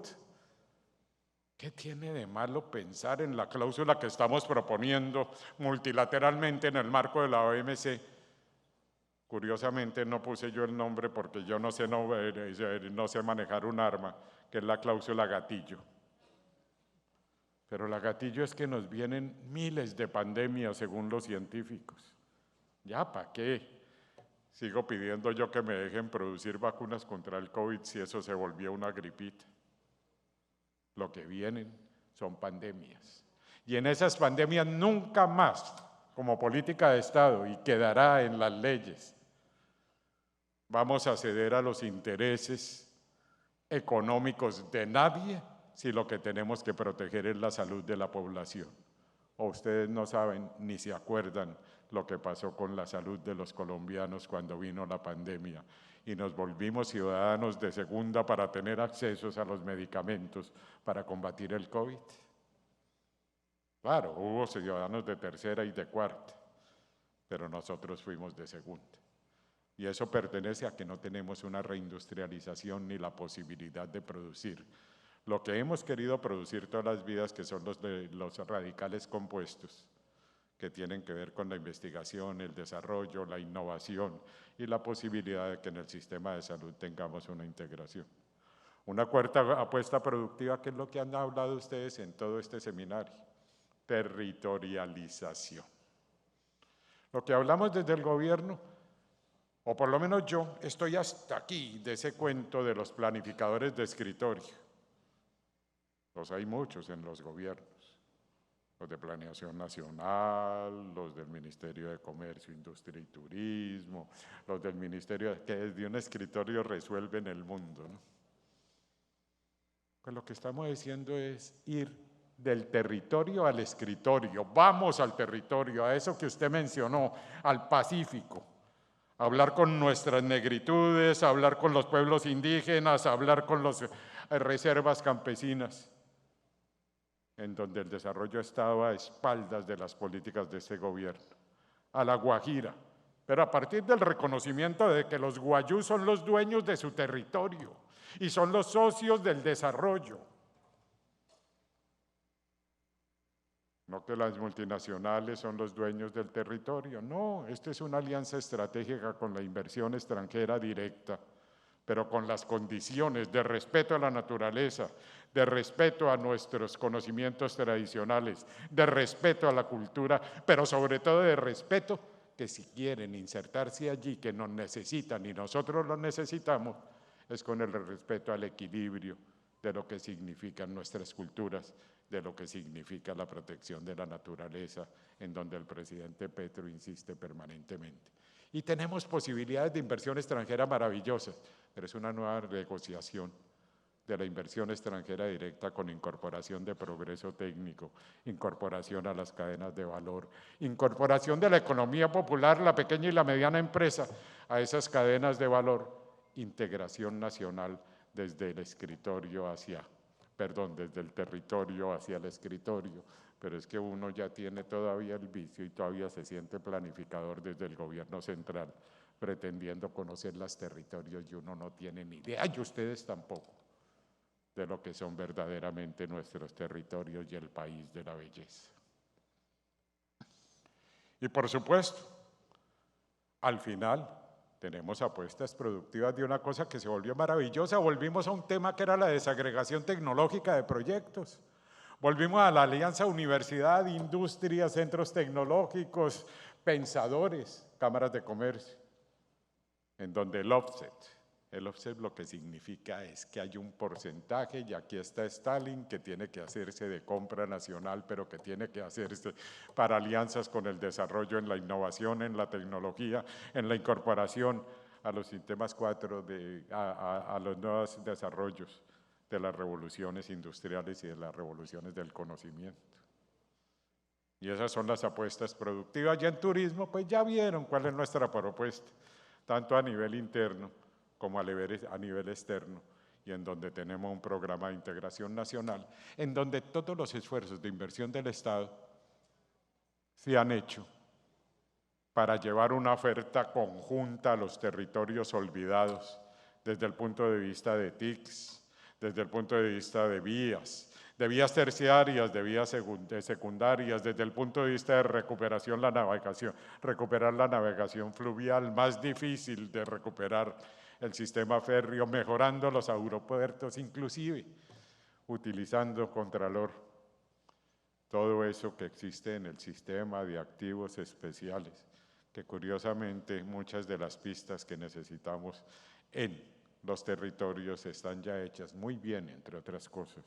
¿Qué tiene de malo pensar en la cláusula que estamos proponiendo multilateralmente en el marco de la OMC? Curiosamente no puse yo el nombre porque yo no sé manejar un arma, que es la cláusula gatillo. Pero la gatillo es que nos vienen miles de pandemias según los científicos. ¿Ya para qué? Sigo pidiendo yo que me dejen producir vacunas contra el COVID si eso se volvió una gripita. Lo que vienen son pandemias. Y en esas pandemias nunca más, como política de Estado, y quedará en las leyes, vamos a ceder a los intereses económicos de nadie si lo que tenemos que proteger es la salud de la población. O ustedes no saben ni se acuerdan lo que pasó con la salud de los colombianos cuando vino la pandemia y nos volvimos ciudadanos de segunda para tener accesos a los medicamentos para combatir el COVID. Claro, hubo ciudadanos de tercera y de cuarta, pero nosotros fuimos de segunda. Y eso pertenece a que no tenemos una reindustrialización ni la posibilidad de producir lo que hemos querido producir todas las vidas, que son los radicales compuestos, que tienen que ver con la investigación, el desarrollo, la innovación y la posibilidad de que en el sistema de salud tengamos una integración. Una cuarta apuesta productiva, que es lo que han hablado ustedes en todo este seminario: territorialización. Lo que hablamos desde el gobierno, o por lo menos yo, estoy hasta aquí de ese cuento de los planificadores de escritorio. Los hay muchos en los gobiernos, los de Planeación Nacional, los del Ministerio de Comercio, Industria y Turismo, los del Ministerio que desde un escritorio resuelven el mundo, ¿no? Pues lo que estamos diciendo es ir del territorio al escritorio. Vamos al territorio, a eso que usted mencionó, al Pacífico. A hablar con nuestras negritudes, a hablar con los pueblos indígenas, a hablar con las reservas campesinas, en donde el desarrollo estaba a espaldas de las políticas de ese gobierno, a la Guajira, pero a partir del reconocimiento de que los guayús son los dueños de su territorio y son los socios del desarrollo. No que las multinacionales son los dueños del territorio, no, esta es una alianza estratégica con la inversión extranjera directa, pero con las condiciones de respeto a la naturaleza, de respeto a nuestros conocimientos tradicionales, de respeto a la cultura, pero sobre todo de respeto que si quieren insertarse allí, que nos necesitan y nosotros los necesitamos, es con el respeto al equilibrio de lo que significan nuestras culturas, de lo que significa la protección de la naturaleza, en donde el presidente Petro insiste permanentemente. Y tenemos posibilidades de inversión extranjera maravillosas, pero es una nueva negociación de la inversión extranjera directa con incorporación de progreso técnico, incorporación a las cadenas de valor, incorporación de la economía popular, la pequeña y la mediana empresa a esas cadenas de valor, integración nacional desde el escritorio desde el territorio hacia el escritorio, pero es que uno ya tiene todavía el vicio y todavía se siente planificador desde el gobierno central, pretendiendo conocer los territorios y uno no tiene ni idea, y ustedes tampoco, de lo que son verdaderamente nuestros territorios y el país de la belleza. Y por supuesto, al final tenemos apuestas productivas de una cosa que se volvió maravillosa. Volvimos a un tema que era la desagregación tecnológica de proyectos. Volvimos a la alianza universidad, industria, centros tecnológicos, pensadores, cámaras de comercio, en donde el offset lo que significa es que hay un porcentaje, y aquí está Stalin, que tiene que hacerse de compra nacional, pero que tiene que hacerse para alianzas con el desarrollo en la innovación, en la tecnología, en la incorporación a los sistemas 4, a los nuevos desarrollos de las revoluciones industriales y de las revoluciones del conocimiento. Y esas son las apuestas productivas. Ya en turismo, pues ya vieron cuál es nuestra propuesta, tanto a nivel interno como a nivel externo, y en donde tenemos un programa de integración nacional, en donde todos los esfuerzos de inversión del Estado se han hecho para llevar una oferta conjunta a los territorios olvidados, desde el punto de vista de TICs, desde el punto de vista de vías terciarias, de vías secundarias, desde el punto de vista de recuperación la navegación, recuperar la navegación fluvial, más difícil de recuperar el sistema férreo, mejorando los aeropuertos, inclusive utilizando Contralor todo eso que existe en el sistema de activos especiales, que curiosamente muchas de las pistas que necesitamos en los territorios están ya hechas muy bien, entre otras cosas,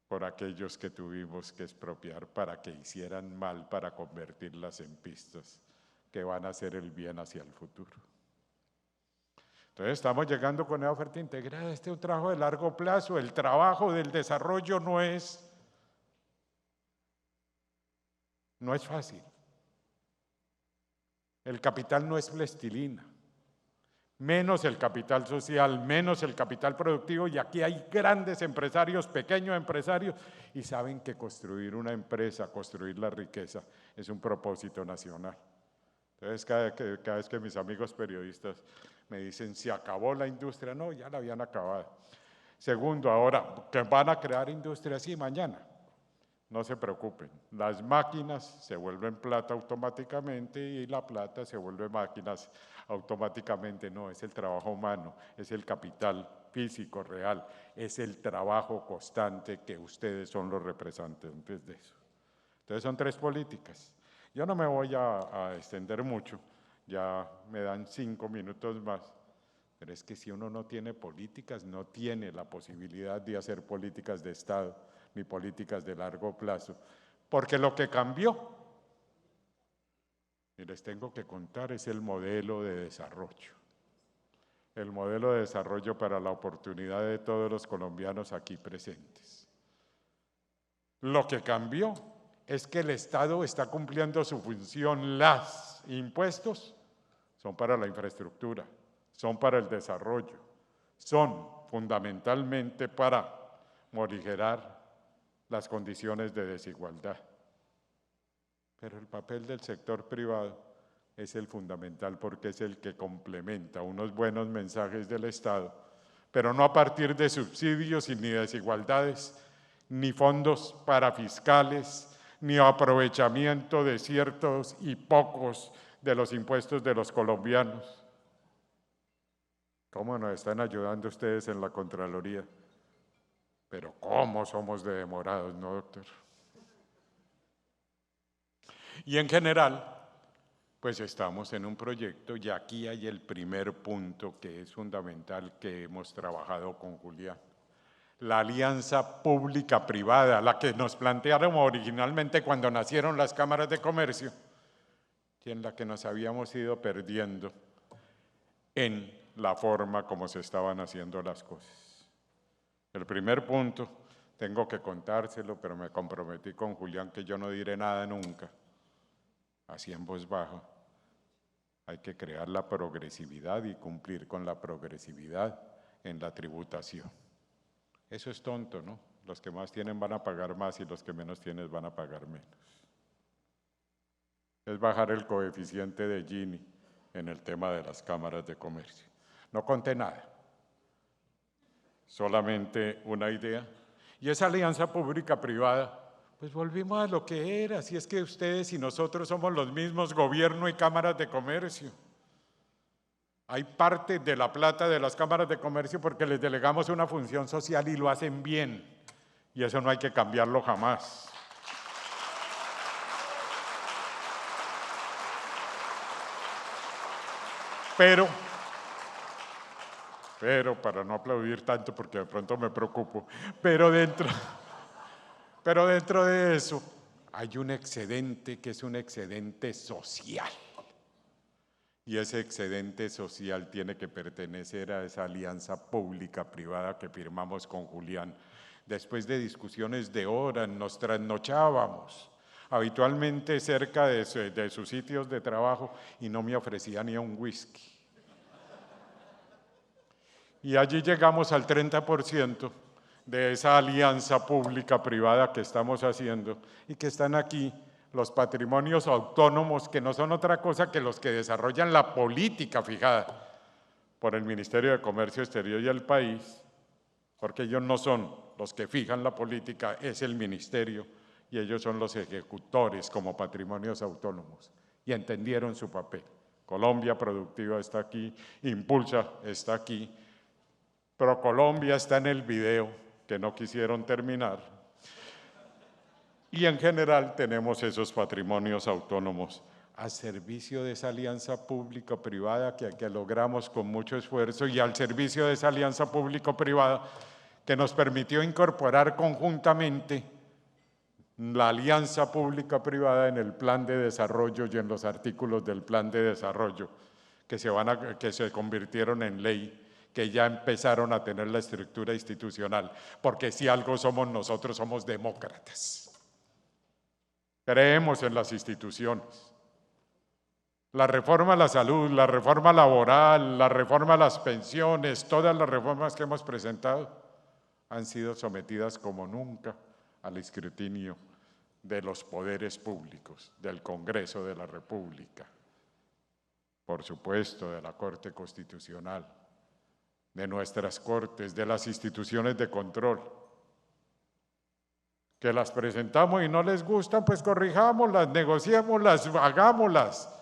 por aquellos que tuvimos que expropiar para que hicieran mal, para convertirlas en pistas que van a hacer el bien hacia el futuro. Entonces estamos llegando con una oferta integrada. Este es un trabajo de largo plazo. El trabajo del desarrollo no es fácil. El capital no es plastilina, menos el capital social, menos el capital productivo, y aquí hay grandes empresarios, pequeños empresarios, y saben que construir una empresa, construir la riqueza, es un propósito nacional. Entonces, cada vez que mis amigos periodistas me dicen, ¿se acabó la industria? No, ya la habían acabado. Segundo, ahora, ¿que van a crear industria? Sí, mañana. No se preocupen, las máquinas se vuelven plata automáticamente y la plata se vuelve máquinas automáticamente. No, es el trabajo humano, es el capital físico real, es el trabajo constante que ustedes son los representantes de eso. Entonces son tres políticas. Yo no me voy a extender mucho, ya me dan 5 minutos más, pero es que si uno no tiene políticas, no tiene la posibilidad de hacer políticas de Estado, ni políticas de largo plazo, porque lo que cambió, y les tengo que contar, es el modelo de desarrollo. El modelo de desarrollo para la oportunidad de todos los colombianos aquí presentes. Lo que cambió es que el Estado está cumpliendo su función. Los impuestos son para la infraestructura, son para el desarrollo, son fundamentalmente para morigerar las condiciones de desigualdad. Pero el papel del sector privado es el fundamental porque es el que complementa unos buenos mensajes del Estado, pero no a partir de subsidios ni desigualdades, ni fondos parafiscales, ni aprovechamiento de ciertos y pocos de los impuestos de los colombianos. ¿Cómo nos están ayudando ustedes en la Contraloría? Pero ¿cómo somos de demorados, no, doctor? Y en general, pues estamos en un proyecto y aquí hay el primer punto que es fundamental que hemos trabajado con Julián. La alianza pública-privada, la que nos plantearon originalmente cuando nacieron las cámaras de comercio, y en la que nos habíamos ido perdiendo en la forma como se estaban haciendo las cosas. El primer punto, tengo que contárselo, pero me comprometí con Julián que yo no diré nada nunca, así en voz baja. Hay que crear la progresividad y cumplir con la progresividad en la tributación. Eso es tonto, ¿no? Los que más tienen van a pagar más y los que menos tienen van a pagar menos. Es bajar el coeficiente de Gini en el tema de las cámaras de comercio. No conté nada. Solamente una idea, y esa alianza pública-privada, pues volvimos a lo que era, si es que ustedes y nosotros somos los mismos, gobierno y cámaras de comercio. Hay parte de la plata de las cámaras de comercio porque les delegamos una función social y lo hacen bien, y eso no hay que cambiarlo jamás. Pero para no aplaudir tanto porque de pronto me preocupo, pero dentro de eso hay un excedente que es un excedente social. Y ese excedente social tiene que pertenecer a esa alianza pública-privada que firmamos con Julián. Después de discusiones de horas, nos trasnochábamos, habitualmente cerca de sus sitios de trabajo, y no me ofrecía ni un whisky. Y allí llegamos al 30% de esa alianza pública-privada que estamos haciendo y que están aquí los patrimonios autónomos, que no son otra cosa que los que desarrollan la política fijada por el Ministerio de Comercio Exterior y el país, porque ellos no son los que fijan la política, es el ministerio, y ellos son los ejecutores como patrimonios autónomos, y entendieron su papel. Colombia Productiva está aquí, Impulsa está aquí, ProColombia está en el video, que no quisieron terminar, y en general tenemos esos patrimonios autónomos al servicio de esa alianza público-privada que logramos con mucho esfuerzo y al servicio de esa alianza público-privada que nos permitió incorporar conjuntamente la alianza pública-privada en el plan de desarrollo y en los artículos del plan de desarrollo que se convirtieron en ley, que ya empezaron a tener la estructura institucional, porque si algo somos nosotros, somos demócratas. Creemos en las instituciones. La reforma a la salud, la reforma laboral, la reforma a las pensiones, todas las reformas que hemos presentado han sido sometidas como nunca al escrutinio de los poderes públicos, del Congreso de la República, por supuesto, de la Corte Constitucional, de nuestras cortes, de las instituciones de control. Que las presentamos y no les gustan, pues corrijámoslas, negociémoslas, hagámoslas.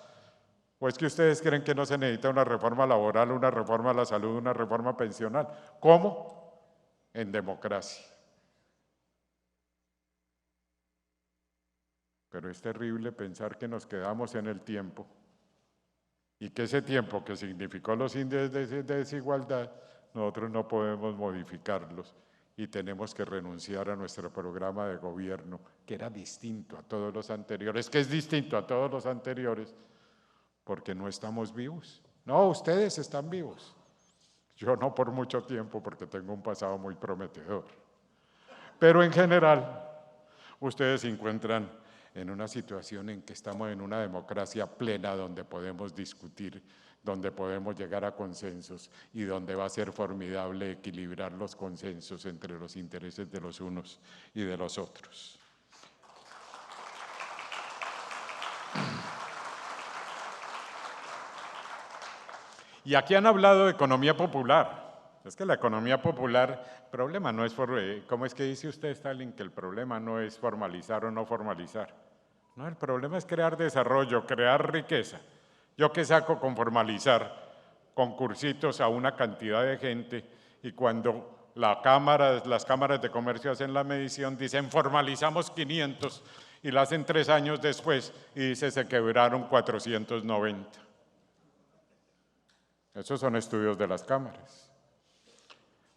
¿O es que ustedes creen que no se necesita una reforma laboral, una reforma a la salud, una reforma pensional? ¿Cómo? En democracia. Pero es terrible pensar que nos quedamos en el tiempo y que ese tiempo que significó los índices de desigualdad, nosotros no podemos modificarlos y tenemos que renunciar a nuestro programa de gobierno, que era distinto a todos los anteriores, que es distinto a todos los anteriores, porque no estamos vivos. No, ustedes están vivos. Yo no por mucho tiempo, porque tengo un pasado muy prometedor. Pero en general, ustedes se encuentran en una situación en que estamos en una democracia plena donde podemos discutir, donde podemos llegar a consensos y donde va a ser formidable equilibrar los consensos entre los intereses de los unos y de los otros. Y aquí han hablado de economía popular. Es que la economía popular, el problema no es, ¿cómo es que dice usted, Stalin, que el problema no es formalizar o no formalizar? No, el problema es crear desarrollo, crear riqueza. Yo qué saco con formalizar concursitos a una cantidad de gente y cuando las cámaras de comercio hacen la medición, dicen formalizamos 500 y la hacen 3 años después y dice se quebraron 490. Esos son estudios de las cámaras.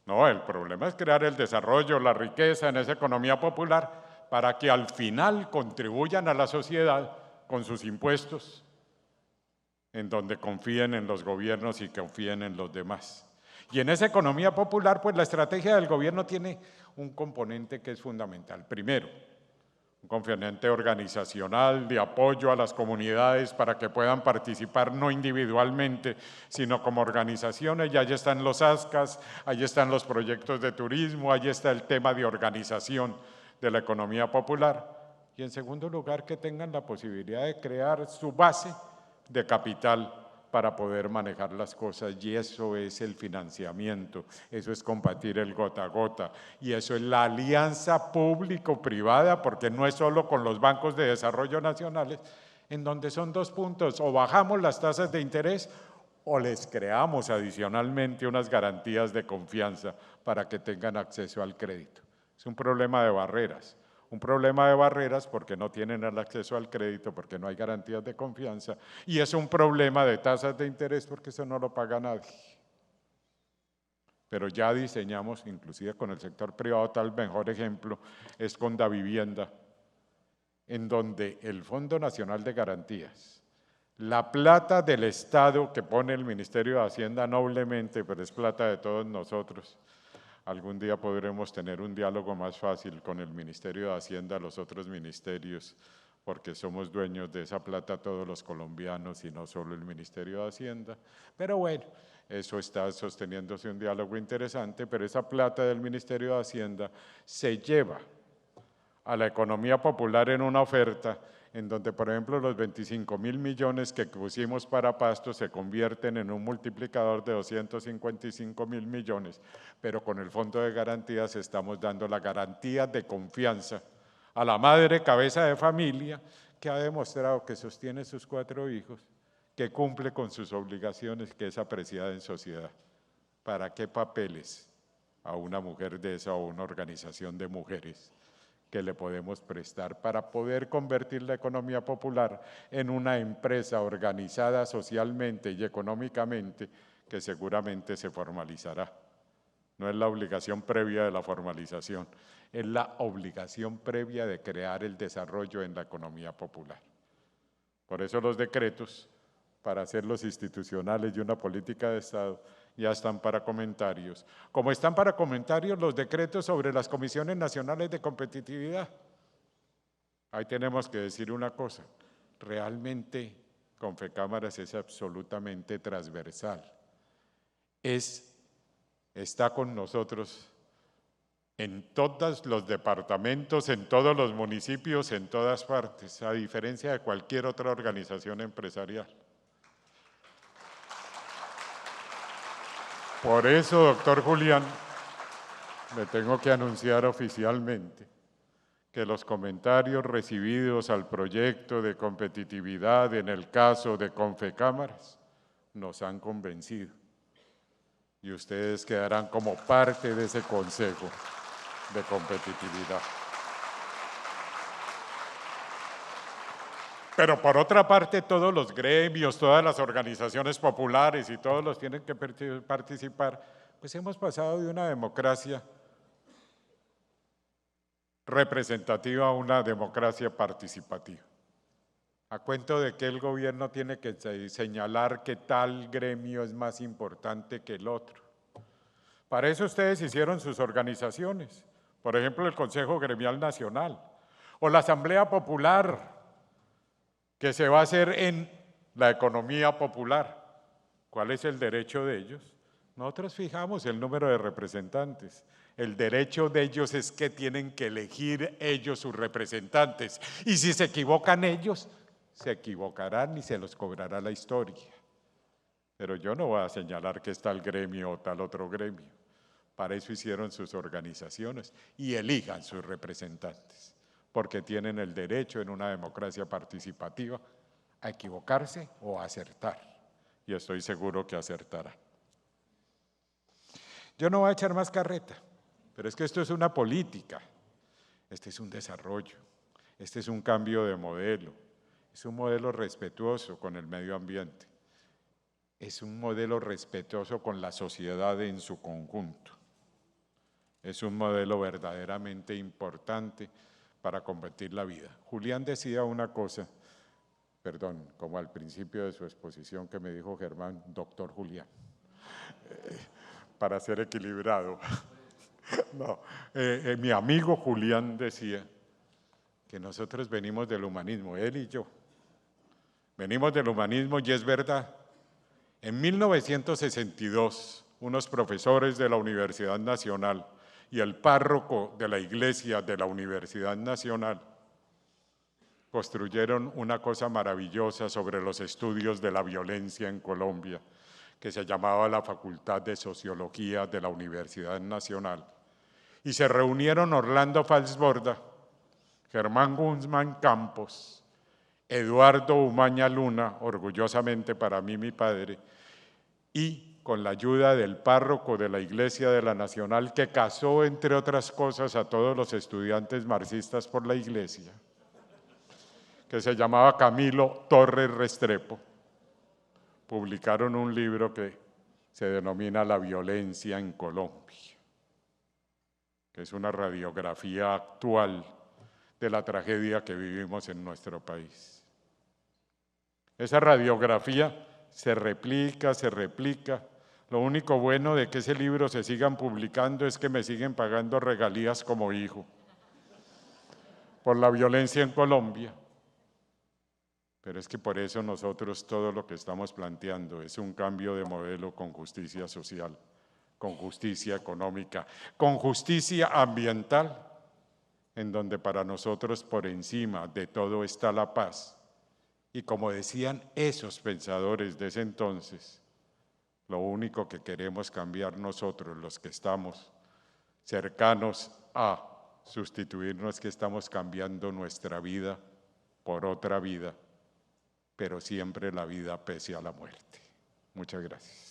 No, el problema es crear el desarrollo, la riqueza en esa economía popular para que al final contribuyan a la sociedad con sus impuestos, en donde confíen en los gobiernos y confíen en los demás. Y en esa economía popular, pues la estrategia del gobierno tiene un componente que es fundamental. Primero, un componente organizacional de apoyo a las comunidades para que puedan participar no individualmente, sino como organizaciones. Y allí están los ASCAS, allí están los proyectos de turismo, allí está el tema de organización de la economía popular. Y en segundo lugar, que tengan la posibilidad de crear su base de capital para poder manejar las cosas, y eso es el financiamiento, eso es combatir el gota a gota, y eso es la alianza público-privada, porque no es solo con los bancos de desarrollo nacionales, en donde son 2 puntos, o bajamos las tasas de interés o les creamos adicionalmente unas garantías de confianza para que tengan acceso al crédito. Es un problema de barreras. Un problema de barreras porque no tienen el acceso al crédito, porque no hay garantías de confianza, y es un problema de tasas de interés porque eso no lo paga nadie. Pero ya diseñamos, inclusive con el sector privado, tal mejor ejemplo es con Davivienda, en donde el Fondo Nacional de Garantías, la plata del Estado que pone el Ministerio de Hacienda noblemente, pero es plata de todos nosotros. Algún día podremos tener un diálogo más fácil con el Ministerio de Hacienda, los otros ministerios, porque somos dueños de esa plata todos los colombianos y no solo el Ministerio de Hacienda. Pero bueno, eso está sosteniéndose un diálogo interesante, pero esa plata del Ministerio de Hacienda se lleva a la economía popular en una oferta en donde, por ejemplo, los 25.000 millones que pusimos para Pasto se convierten en un multiplicador de 255.000 millones, pero con el Fondo de Garantías estamos dando la garantía de confianza a la madre cabeza de familia que ha demostrado que sostiene sus 4 hijos, que cumple con sus obligaciones, que es apreciada en sociedad. ¿Para qué papeles a una mujer de esa o una organización de mujeres que le podemos prestar para poder convertir la economía popular en una empresa organizada socialmente y económicamente que seguramente se formalizará? No es la obligación previa de la formalización, es la obligación previa de crear el desarrollo en la economía popular. Por eso los decretos, para hacerlos institucionales y una política de Estado, ya están para comentarios. Como están para comentarios los decretos sobre las comisiones nacionales de competitividad. Ahí tenemos que decir una cosa, realmente Confecámaras es absolutamente transversal. Está con nosotros en todos los departamentos, en todos los municipios, en todas partes, a diferencia de cualquier otra organización empresarial. Por eso, doctor Julián, le tengo que anunciar oficialmente que los comentarios recibidos al proyecto de competitividad en el caso de Confecámaras nos han convencido y ustedes quedarán como parte de ese Consejo de Competitividad. Pero por otra parte, todos los gremios, todas las organizaciones populares y todos los tienen que participar, pues hemos pasado de una democracia representativa a una democracia participativa. A cuento de que el gobierno tiene que señalar que tal gremio es más importante que el otro. Para eso ustedes hicieron sus organizaciones, por ejemplo, el Consejo Gremial Nacional o la Asamblea Popular, que se va a hacer en la economía popular. ¿Cuál es el derecho de ellos? Nosotros fijamos el número de representantes. El derecho de ellos es que tienen que elegir ellos sus representantes. Y si se equivocan ellos, se equivocarán y se los cobrará la historia. Pero yo no voy a señalar que es tal gremio o tal otro gremio. Para eso hicieron sus organizaciones y elijan sus representantes, porque tienen el derecho en una democracia participativa a equivocarse o a acertar, y estoy seguro que acertarán. Yo no voy a echar más carreta, pero es que esto es una política, este es un desarrollo, este es un cambio de modelo, es un modelo respetuoso con el medio ambiente, es un modelo respetuoso con la sociedad en su conjunto, es un modelo verdaderamente importante para convertir la vida. Julián decía una cosa, perdón, como al principio de su exposición que me dijo Germán, doctor Julián, para ser equilibrado. No, mi amigo Julián decía que nosotros venimos del humanismo, él y yo, venimos del humanismo y es verdad. En 1962, unos profesores de la Universidad Nacional y el párroco de la iglesia de la Universidad Nacional construyeron una cosa maravillosa sobre los estudios de la violencia en Colombia, que se llamaba la Facultad de Sociología de la Universidad Nacional. Y se reunieron Orlando Falsborda, Germán Guzmán Campos, Eduardo Umaña Luna, orgullosamente para mí mi padre, y con la ayuda del párroco de la Iglesia de la Nacional, que casó, entre otras cosas, a todos los estudiantes marxistas por la Iglesia, que se llamaba Camilo Torres Restrepo, publicaron un libro que se denomina La violencia en Colombia, que es una radiografía actual de la tragedia que vivimos en nuestro país. Esa radiografía se replica. Lo único bueno de que ese libro se sigan publicando es que me siguen pagando regalías como hijo por la violencia en Colombia. Pero es que por eso nosotros todo lo que estamos planteando es un cambio de modelo con justicia social, con justicia económica, con justicia ambiental, en donde para nosotros por encima de todo está la paz. Y como decían esos pensadores de ese entonces, lo único que queremos cambiar nosotros, los que estamos cercanos a sustituirnos, es que estamos cambiando nuestra vida por otra vida, pero siempre la vida pese a la muerte. Muchas gracias.